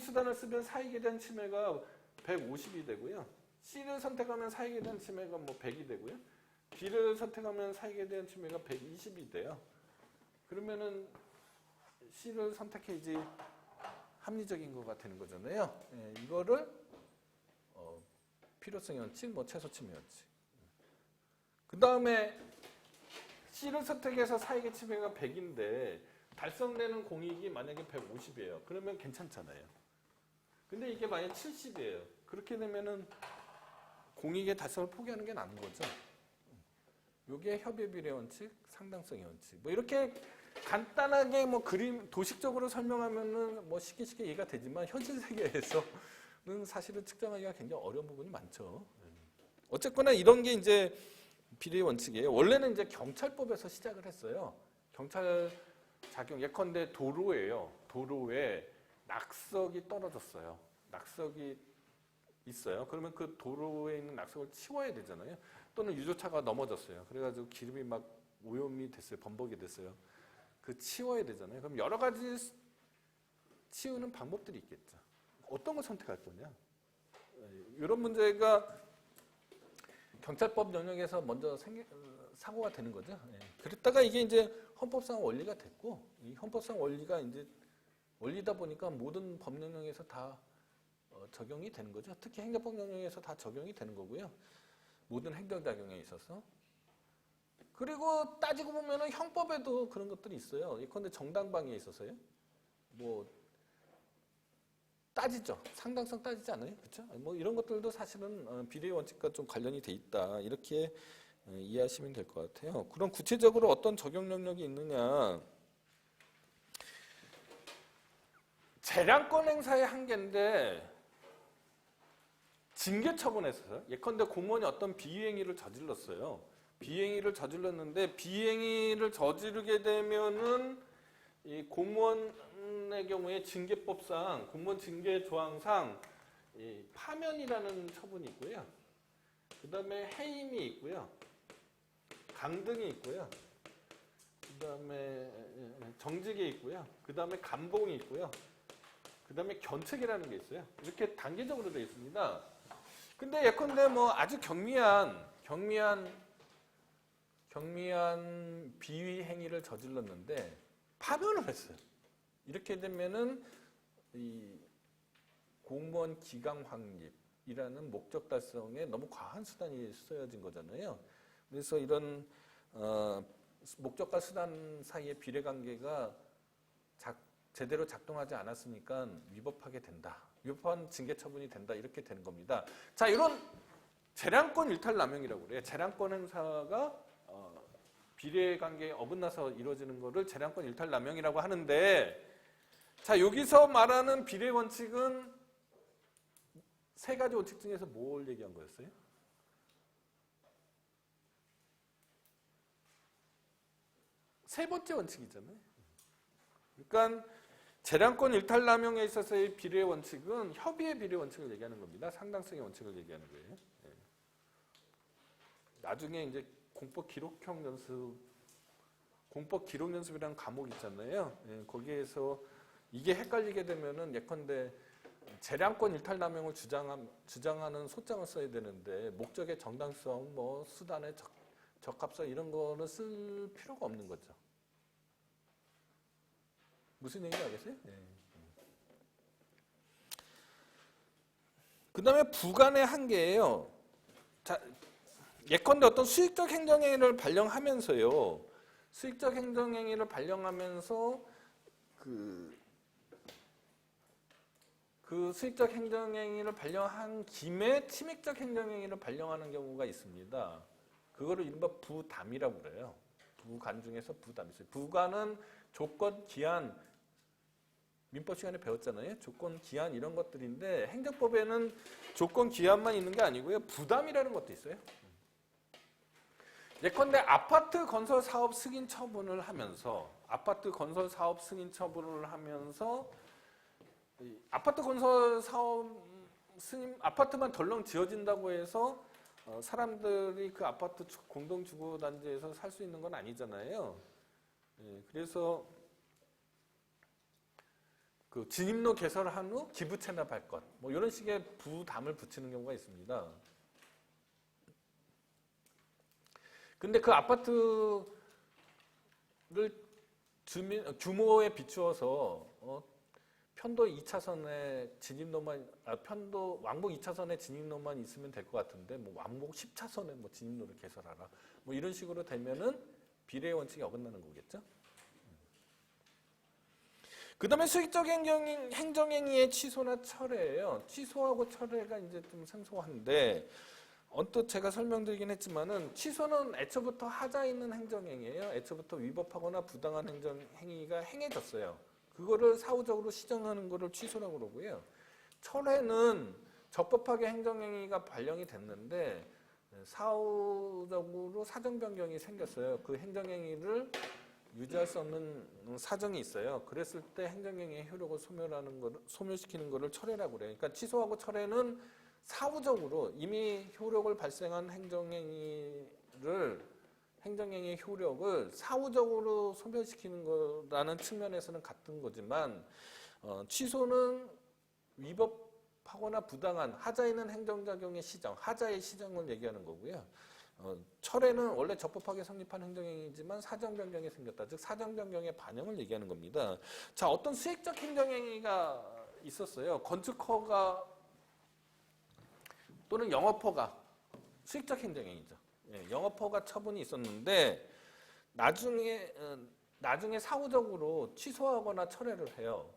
수단을 쓰면 사익에 대한 침해가 150이 되고요. C를 선택하면 사익에 대한 침해가 100이 되고요. B를 선택하면 사익에 대한 침해가 120이 돼요. 그러면은 C를 선택해야지 합리적인 거가 되는 거잖아요. 이거를 필요성의 원칙, 최소 침해 원칙. 그 다음에 C를 선택해서 사익의 침해가 100인데 달성되는 공익이 만약에 150이에요. 그러면 괜찮잖아요. 근데 이게 만약에 70이에요. 그렇게 되면은 공익의 달성을 포기하는 게 나은 거죠. 요게 협의 비례 원칙, 상당성의 원칙. 이렇게 간단하게 그림 도식적으로 설명하면은 쉽게 이해가 되지만 현실 세계에서는 사실은 측정하기가 굉장히 어려운 부분이 많죠. 어쨌거나 이런 게 이제 비례 원칙이에요. 원래는 이제 경찰법에서 시작을 했어요. 경찰 작용 예컨대 도로예요. 도로에 낙석이 떨어졌어요. 낙석이 있어요. 그러면 그 도로에 있는 낙석을 치워야 되잖아요. 또는 유조차가 넘어졌어요. 그래가지고 기름이 막 오염이 됐어요. 범벅이 됐어요. 그 치워야 되잖아요. 그럼 여러 가지 치우는 방법들이 있겠죠. 어떤 걸 선택할 거냐. 이런 문제가 경찰법 영역에서 먼저 사고가 되는 거죠. 그랬다가 이게 이제 헌법상 원리가 됐고, 이 헌법상 원리가 이제 원리다 보니까 모든 법 영역에서 다 적용이 되는 거죠. 특히 행정법 영역에서 다 적용이 되는 거고요. 모든 행정작용에 있어서. 그리고 따지고 보면은 형법에도 그런 것들이 있어요. 예컨대 정당방위에 있어서요. 뭐 따지죠. 상당성 따지지 않아요? 그렇죠? 뭐 이런 것들도 사실은 비례 원칙과 좀 관련이 돼 있다. 이렇게 이해하시면 될 것 같아요. 그럼 구체적으로 어떤 적용 영역이 있느냐? 재량권 행사의 한계인데 징계 처분에서 예컨대 공무원이 어떤 비행위를 저질렀어요. 비행위를 저질렀는데 비행위를 저지르게 되면은 이 공무원의 경우에 징계법상 공무원 징계 조항상 이 파면이라는 처분이 있고요. 그다음에 해임이 있고요. 강등이 있고요. 그다음에 정직이 있고요. 그다음에 감봉이 있고요. 그다음에 견책이라는 게 있어요. 이렇게 단계적으로 되어 있습니다. 근데 예컨대 뭐 아주 경미한 비위 행위를 저질렀는데 파면을 했어요. 이렇게 되면은 이 공무원 기강 확립이라는 목적 달성에 너무 과한 수단이 쓰여진 거잖아요. 그래서 이런 목적과 수단 사이의 비례 관계가 제대로 작동하지 않았으니까 위법하게 된다. 위법한 징계 처분이 된다. 이렇게 되는 겁니다. 자, 이런 재량권 일탈 남용이라고 그래요. 재량권 행사가 비례 관계에 어긋나서 이루어지는 것을 재량권 일탈 남용이라고 하는데, 자, 여기서 말하는 비례 원칙은 세 가지 원칙 중에서 뭘 얘기한 거였어요? 세 번째 원칙이잖아요. 그러니까 재량권 일탈 남용에 있어서의 비례 원칙은 협의의 비례 원칙을 얘기하는 겁니다. 상당성의 원칙을 얘기하는 거예요. 나중에 이제 공법 기록 연습이라는 과목 있잖아요. 거기에서 이게 헷갈리게 되면은 예컨대 재량권 일탈 남용을 주장하는 소장을 써야 되는데 목적의 정당성, 뭐 수단의 적합성 이런 거는 쓸 필요가 없는 거죠. 무슨 얘기인지 알겠어요? 그 다음에 부관의 한계예요. 자, 예컨대 어떤 수익적 행정행위를 발령하면서요. 수익적 행정행위를 발령하면서 그 수익적 행정행위를 발령한 김에 침익적 행정행위를 발령하는 경우가 있습니다. 그거를 이른바 부담이라고 그래요. 부관 중에서 부담이 있어요. 부관은 조건, 기한, 민법 시간에 배웠잖아요. 조건, 기한 이런 것들인데 행정법에는 조건, 기한만 있는 게 아니고요. 부담이라는 것도 있어요. 예컨대 아파트 건설 사업 승인 처분을 하면서 아파트 건설 사업 승인 아파트만 덜렁 지어진다고 해서 사람들이 그 아파트 공동주거단지에서 살 수 있는 건 아니잖아요. 그래서 그 진입로 개설한 후 기부 체납할 것, 뭐 이런 식의 부담을 붙이는 경우가 있습니다. 근데 그 아파트를 규모에 비추어서 편도 2차선에 진입로만 왕복 2차선에 진입로만 있으면 될 것 같은데 뭐 왕복 10차선에 뭐 진입로를 개설하라. 뭐 이런 식으로 되면은 비례 원칙이 어긋나는 거겠죠. 그다음에 수익적 행정행위의 취소나 철회예요. 취소하고 철회가 이제 좀 생소한데 언뜻 제가 설명드리긴 했지만은 취소는 애초부터 하자 있는 행정행위예요. 애초부터 위법하거나 부당한 행정행위가 행해졌어요. 그거를 사후적으로 시정하는 거를 취소라고 그러고요. 철회는 적법하게 행정행위가 발령이 됐는데 사후적으로 사정 변경이 생겼어요. 그 행정행위를 유지할 수 없는 사정이 있어요. 그랬을 때 행정행위의 효력을 소멸시키는 거를 철회라고 그래요. 그러니까 취소하고 철회는 사후적으로 이미 효력을 발생한 행정행위의 효력을 사후적으로 소멸시키는 거라는 측면에서는 같은 거지만 취소는 위법하거나 부당한 하자에 있는 행정작용의 시정, 하자의 시정을 얘기하는 거고요. 철회는 원래 적법하게 성립한 행정행위이지만 사정변경이 생겼다. 즉 사정변경의 반영을 얘기하는 겁니다. 자, 어떤 수익적 행정행위가 있었어요. 건축허가 또는 영업허가 수익적 행정행위죠. 예, 영업허가 처분이 있었는데 나중에 사후적으로 취소하거나 철회를 해요.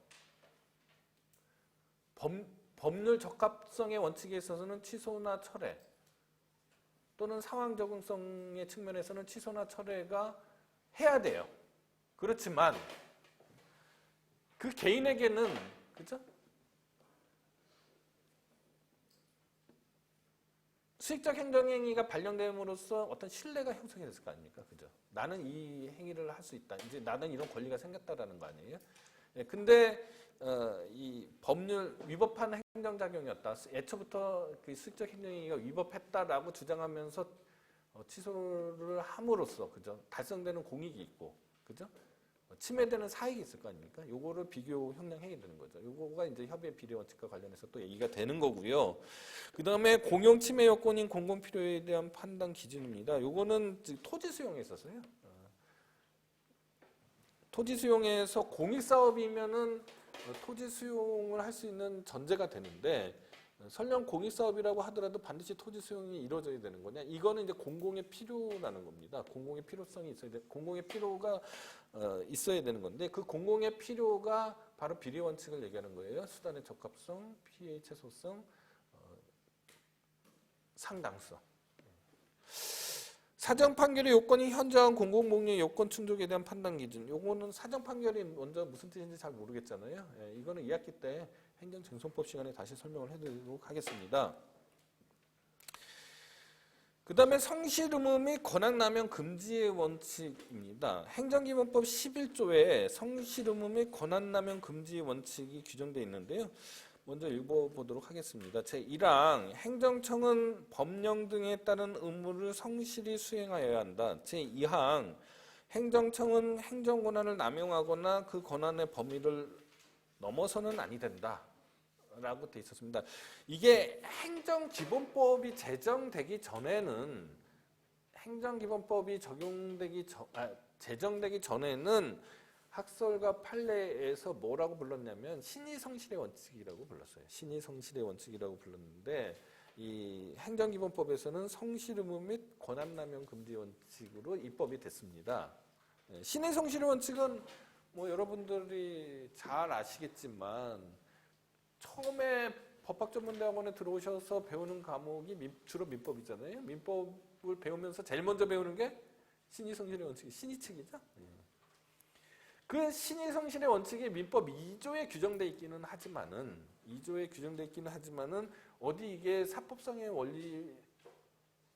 법률 적합성의 원칙에 있어서는 취소나 철회 또는 상황 적응성의 측면에서는 취소나 철회가 해야 돼요. 그렇지만 그 개인에게는 그죠? 수익적 행정행위가 발령됨으로써 어떤 신뢰가 형성이 됐을 거 아닙니까? 그죠? 나는 이 행위를 할 수 있다. 이제 나는 이런 권리가 생겼다라는 거 아니에요? 예, 근데 이 법률 위법한 행정작용이었다. 애초부터 그 수익적 행정행위가 위법했다라고 주장하면서 취소를 함으로써 그죠? 달성되는 공익이 있고 그죠? 침해되는 사익이 있을 거 아닙니까? 요거를 비교 형량해야 되는 거죠. 요거가 이제 협의의 비례 원칙과 관련해서 또 얘기가 되는 거고요. 그 다음에 공용 침해 요건인 공공 필요에 대한 판단 기준입니다. 요거는 토지 수용에 있어서요. 토지 수용에서 공익 사업이면은 토지 수용을 할 수 있는 전제가 되는데 설령 공익 사업이라고 하더라도 반드시 토지 수용이 이루어져야 되는 거냐? 이거는 이제 공공의 필요라는 겁니다. 공공의 필요성이 있어야 돼. 공공의 필요가 있어야 되는 건데 그 공공의 필요가 바로 비례 원칙을 얘기하는 거예요. 수단의 적합성, 피해의 최소성, 상당성. 사정 판결의 요건이 현저한 공공복리의 요건 충족에 대한 판단 기준. 요거는 사정 판결이 먼저 무슨 뜻인지 잘 모르겠잖아요. 예, 이거는 2학기 때 행정쟁송법 시간에 다시 설명을 해드리도록 하겠습니다. 그 다음에 성실의무 및 권한남용 금지의 원칙입니다. 행정기본법 11조에 성실의무 및 권한남용 금지의 원칙이 규정되어 있는데요. 먼저 읽어보도록 하겠습니다. 제1항 행정청은 법령 등에 따른 의무를 성실히 수행하여야 한다. 제2항 행정청은 행정권한을 남용하거나 그 권한의 범위를 넘어서는 아니 된다. 라고 돼 있었습니다. 이게 행정기본법이 제정되기 전에는 제정되기 전에는 학설과 판례에서 뭐라고 불렀냐면 신의성실의 원칙이라고 불렀어요. 신의성실의 원칙이라고 불렀는데 이 행정기본법에서는 성실의무 및 권한남용 금지 원칙으로 입법이 됐습니다. 신의성실의 원칙은 뭐 여러분들이 잘 아시겠지만 처음에 법학전문대학원에 들어오셔서 배우는 과목이 주로 민법이잖아요. 민법을 배우면서 제일 먼저 배우는 게 신의성실의 원칙이 신의칙이죠. 그 신의성실의 원칙이 민법 2조에 규정되어 있기는 하지만은 어디 이게 사법상의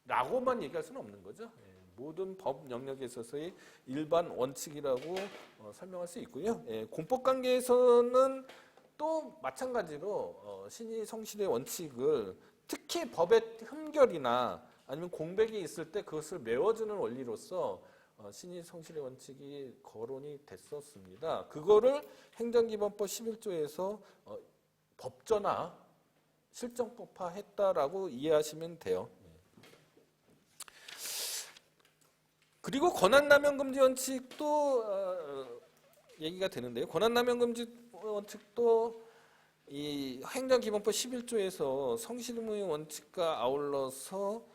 원리라고만 얘기할 수는 없는 거죠. 모든 법 영역에 있어서의 일반 원칙이라고 설명할 수 있고요. 공법 관계에서는 또 마찬가지로 신의성실의 원칙을 특히 법의 흠결이나 아니면 공백이 있을 때 그것을 메워주는 원리로서 신의성실의 원칙이 거론이 됐었습니다. 그거를 행정기본법 11조에서 법전화, 실정법화했다라고 이해하시면 돼요. 그리고 권한남용 금지 원칙도 얘기가 되는데요. 권한남용 금지 원칙도 이 행정기본법 11조에서 성실의무의 원칙과 아울러서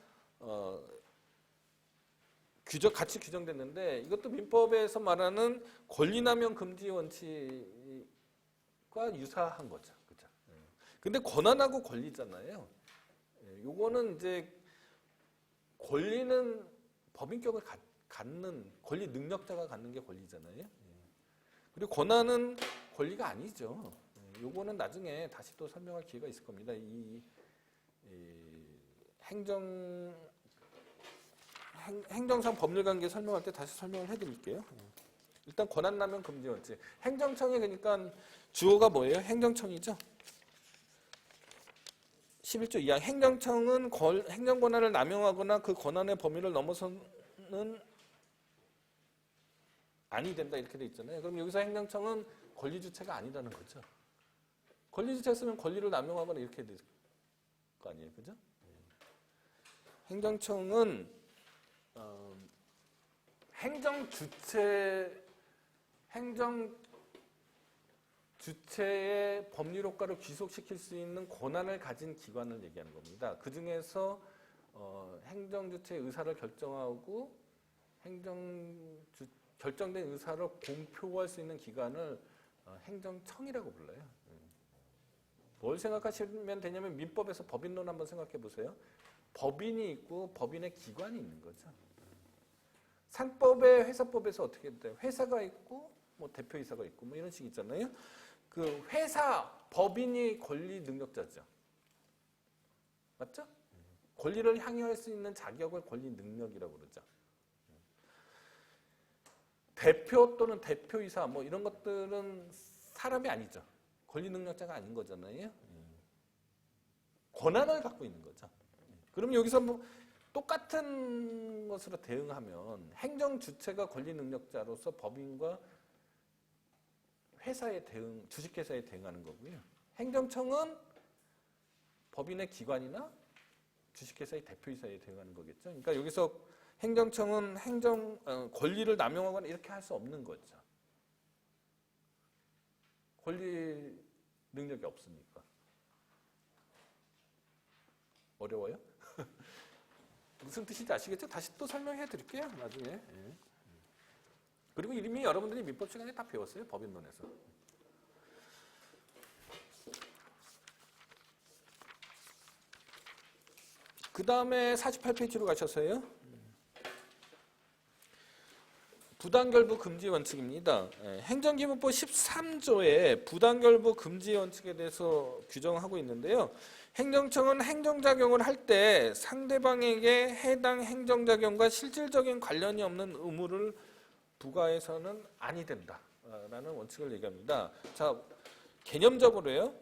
같이 규정됐는데 이것도 민법에서 말하는 권리남용 금지 원칙과 유사한 거죠. 그죠? 근데 권한하고 권리잖아요. 요거는 이제 권리는 법인격을 갖는 권리 능력자가 갖는 게 권리잖아요. 그리고 권한은 권리가 아니죠. 요거는 나중에 다시 또 설명할 기회가 있을 겁니다. 이 행정상 법률관계 설명할 때 다시 설명을 해드릴게요. 일단 권한남용 금지 원칙. 행정청이 그러니까 주어가 뭐예요? 행정청이죠. 11조 2항 행정청은 행정권한을 남용하거나 그 권한의 범위를 넘어서는 아니 된다 이렇게 돼 있잖아요. 그럼 여기서 행정청은 권리 주체가 아니라는 거죠. 권리 주체 쓰면 권리를 남용하거나 이렇게 될 거 아니에요, 그죠? 행정청은 행정 주체의 법률 효과를 귀속시킬 수 있는 권한을 가진 기관을 얘기하는 겁니다. 그 중에서 행정 주체의 의사를 결정하고 결정된 의사를 공표할 수 있는 기관을 행정청이라고 불러요. 뭘 생각하시면 되냐면 민법에서 법인론 한번 생각해 보세요. 법인이 있고 법인의 기관이 있는 거죠. 상법의 회사법에서 어떻게 돼요? 회사가 있고 뭐 대표이사가 있고 뭐 이런 식 있잖아요. 그 회사 법인이 권리 능력자죠. 맞죠? 권리를 향유할 수 있는 자격을 권리 능력이라고 그러죠. 대표 또는 대표이사 뭐 이런 것들은 사람이 아니죠. 권리 능력자가 아닌 거잖아요. 권한을 갖고 있는 거죠. 그럼 여기서 뭐 똑같은 것으로 대응하면 행정 주체가 권리 능력자로서 법인과 회사에 주식회사에 대응하는 거고요. 행정청은 법인의 기관이나 주식회사의 대표이사에 대응하는 거겠죠. 그러니까 여기서 행정청은 권리를 남용하거나 이렇게 할 수 없는 거죠. 권리 능력이 없으니까. 어려워요? 무슨 뜻인지 아시겠죠? 다시 또 설명해 드릴게요. 나중에. 예. 그리고 이미 여러분들이 민법 시간에 다 배웠어요. 법인론에서. 그 다음에 48페이지로 가셔서요. 부당결부 금지 원칙입니다. 행정기본법 13조에 부당결부 금지 원칙에 대해서 규정하고 있는데요. 행정청은 행정작용을 할 때 상대방에게 해당 행정작용과 실질적인 관련이 없는 의무를 부과해서는 아니 된다라는 원칙을 얘기합니다. 자, 개념적으로요.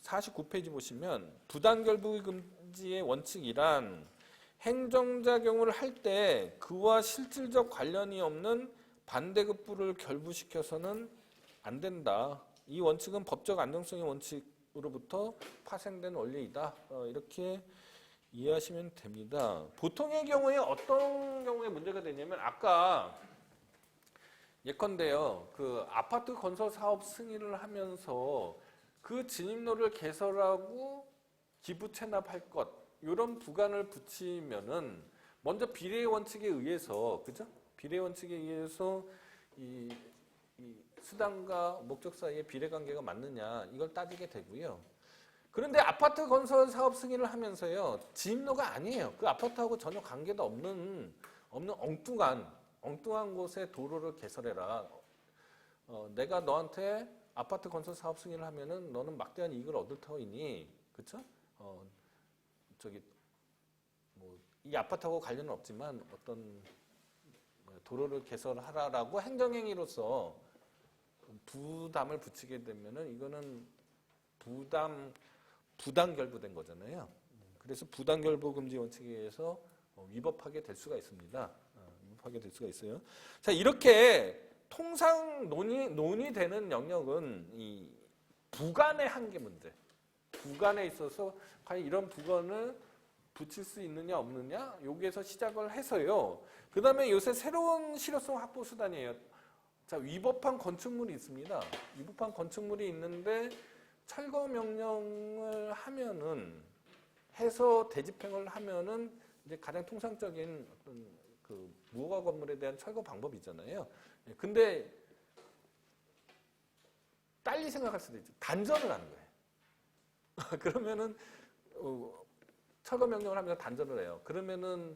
49페이지 보시면 부당결부 금지의 원칙이란 행정작용을 할 때 그와 실질적 관련이 없는 반대급부를 결부시켜서는 안 된다. 이 원칙은 법적 안정성의 원칙으로부터 파생된 원리이다. 이렇게 이해하시면 됩니다. 보통의 경우에 어떤 경우에 문제가 되냐면 아까 예컨대요. 그 아파트 건설 사업 승인을 하면서 그 진입로를 개설하고 기부 체납할 것 이런 부관을 붙이면은 먼저 비례 원칙에 의해서 그죠? 비례 원칙에 의해서 이 수단과 목적 사이의 비례 관계가 맞느냐 이걸 따지게 되고요. 그런데 아파트 건설 사업 승인을 하면서요 진입로가 아니에요. 그 아파트하고 전혀 관계도 없는 엉뚱한 곳에 도로를 개설해라. 내가 너한테 아파트 건설 사업 승인을 하면은 너는 막대한 이익을 얻을 터이니, 그렇죠? 이 아파트하고 관련은 없지만 어떤 도로를 개설하라라고 행정행위로서 부담을 붙이게 되면은 이거는 부당 결부된 거잖아요. 그래서 부당 결부 금지 원칙에 의해서 위법하게 될 수가 있습니다. 위법하게 될 수가 있어요. 자, 이렇게 통상 논의되는 영역은 이 부관의 한계 문제. 부관에 있어서 과연 이런 부관을 붙일 수 있느냐 없느냐 여기에서 시작을 해서요. 그 다음에 요새 새로운 실효성 확보 수단이에요. 자, 위법한 건축물이 있습니다. 위법한 건축물이 있는데 철거 명령을 하면은 해서 대집행을 하면은 이제 가장 통상적인 어떤 그 무허가 건물에 대한 철거 방법이잖아요. 근데 딸리 생각할 수도 있죠. 단전을 하는 거예요. 그러면은 철거 명령을 하면서 단전을 해요. 그러면은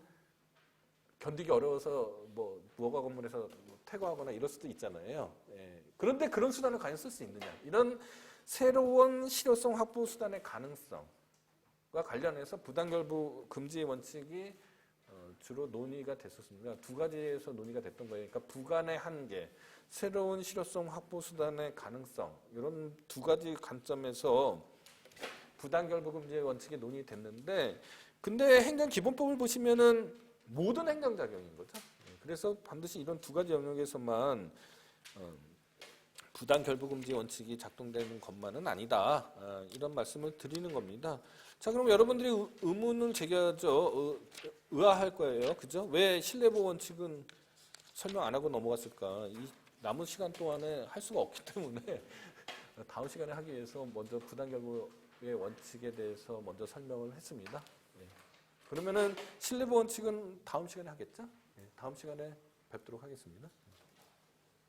견디기 어려워서 뭐 무허가 건물에서 퇴거하거나 이럴 수도 있잖아요. 그런데 그런 수단을 과연 쓸 수 있느냐? 이런 새로운 실효성 확보 수단의 가능성과 관련해서 부당결부 금지 원칙이 주로 논의가 됐었습니다. 두 가지에서 논의가 됐던 거예요. 그러니까 부관의 한계, 새로운 실효성 확보 수단의 가능성 이런 두 가지 관점에서 부당결부 금지 원칙이 논의됐는데 근데 행정기본법을 보시면은 모든 행정작용인 거죠. 그래서 반드시 이런 두 가지 영역에서만 부당 결부금지 원칙이 작동되는 것만은 아니다. 이런 말씀을 드리는 겁니다. 자, 그럼 여러분들이 의문을 제기하죠. 의아할 거예요. 그죠? 왜 신뢰보호 원칙은 설명 안 하고 넘어갔을까? 이 남은 시간 동안에 할 수가 없기 때문에 다음 시간에 하기 위해서 먼저 부당 결부의 원칙에 대해서 먼저 설명을 했습니다. 네. 그러면은 신뢰보호 원칙은 다음 시간에 하겠죠? 네, 다음 시간에 뵙도록 하겠습니다.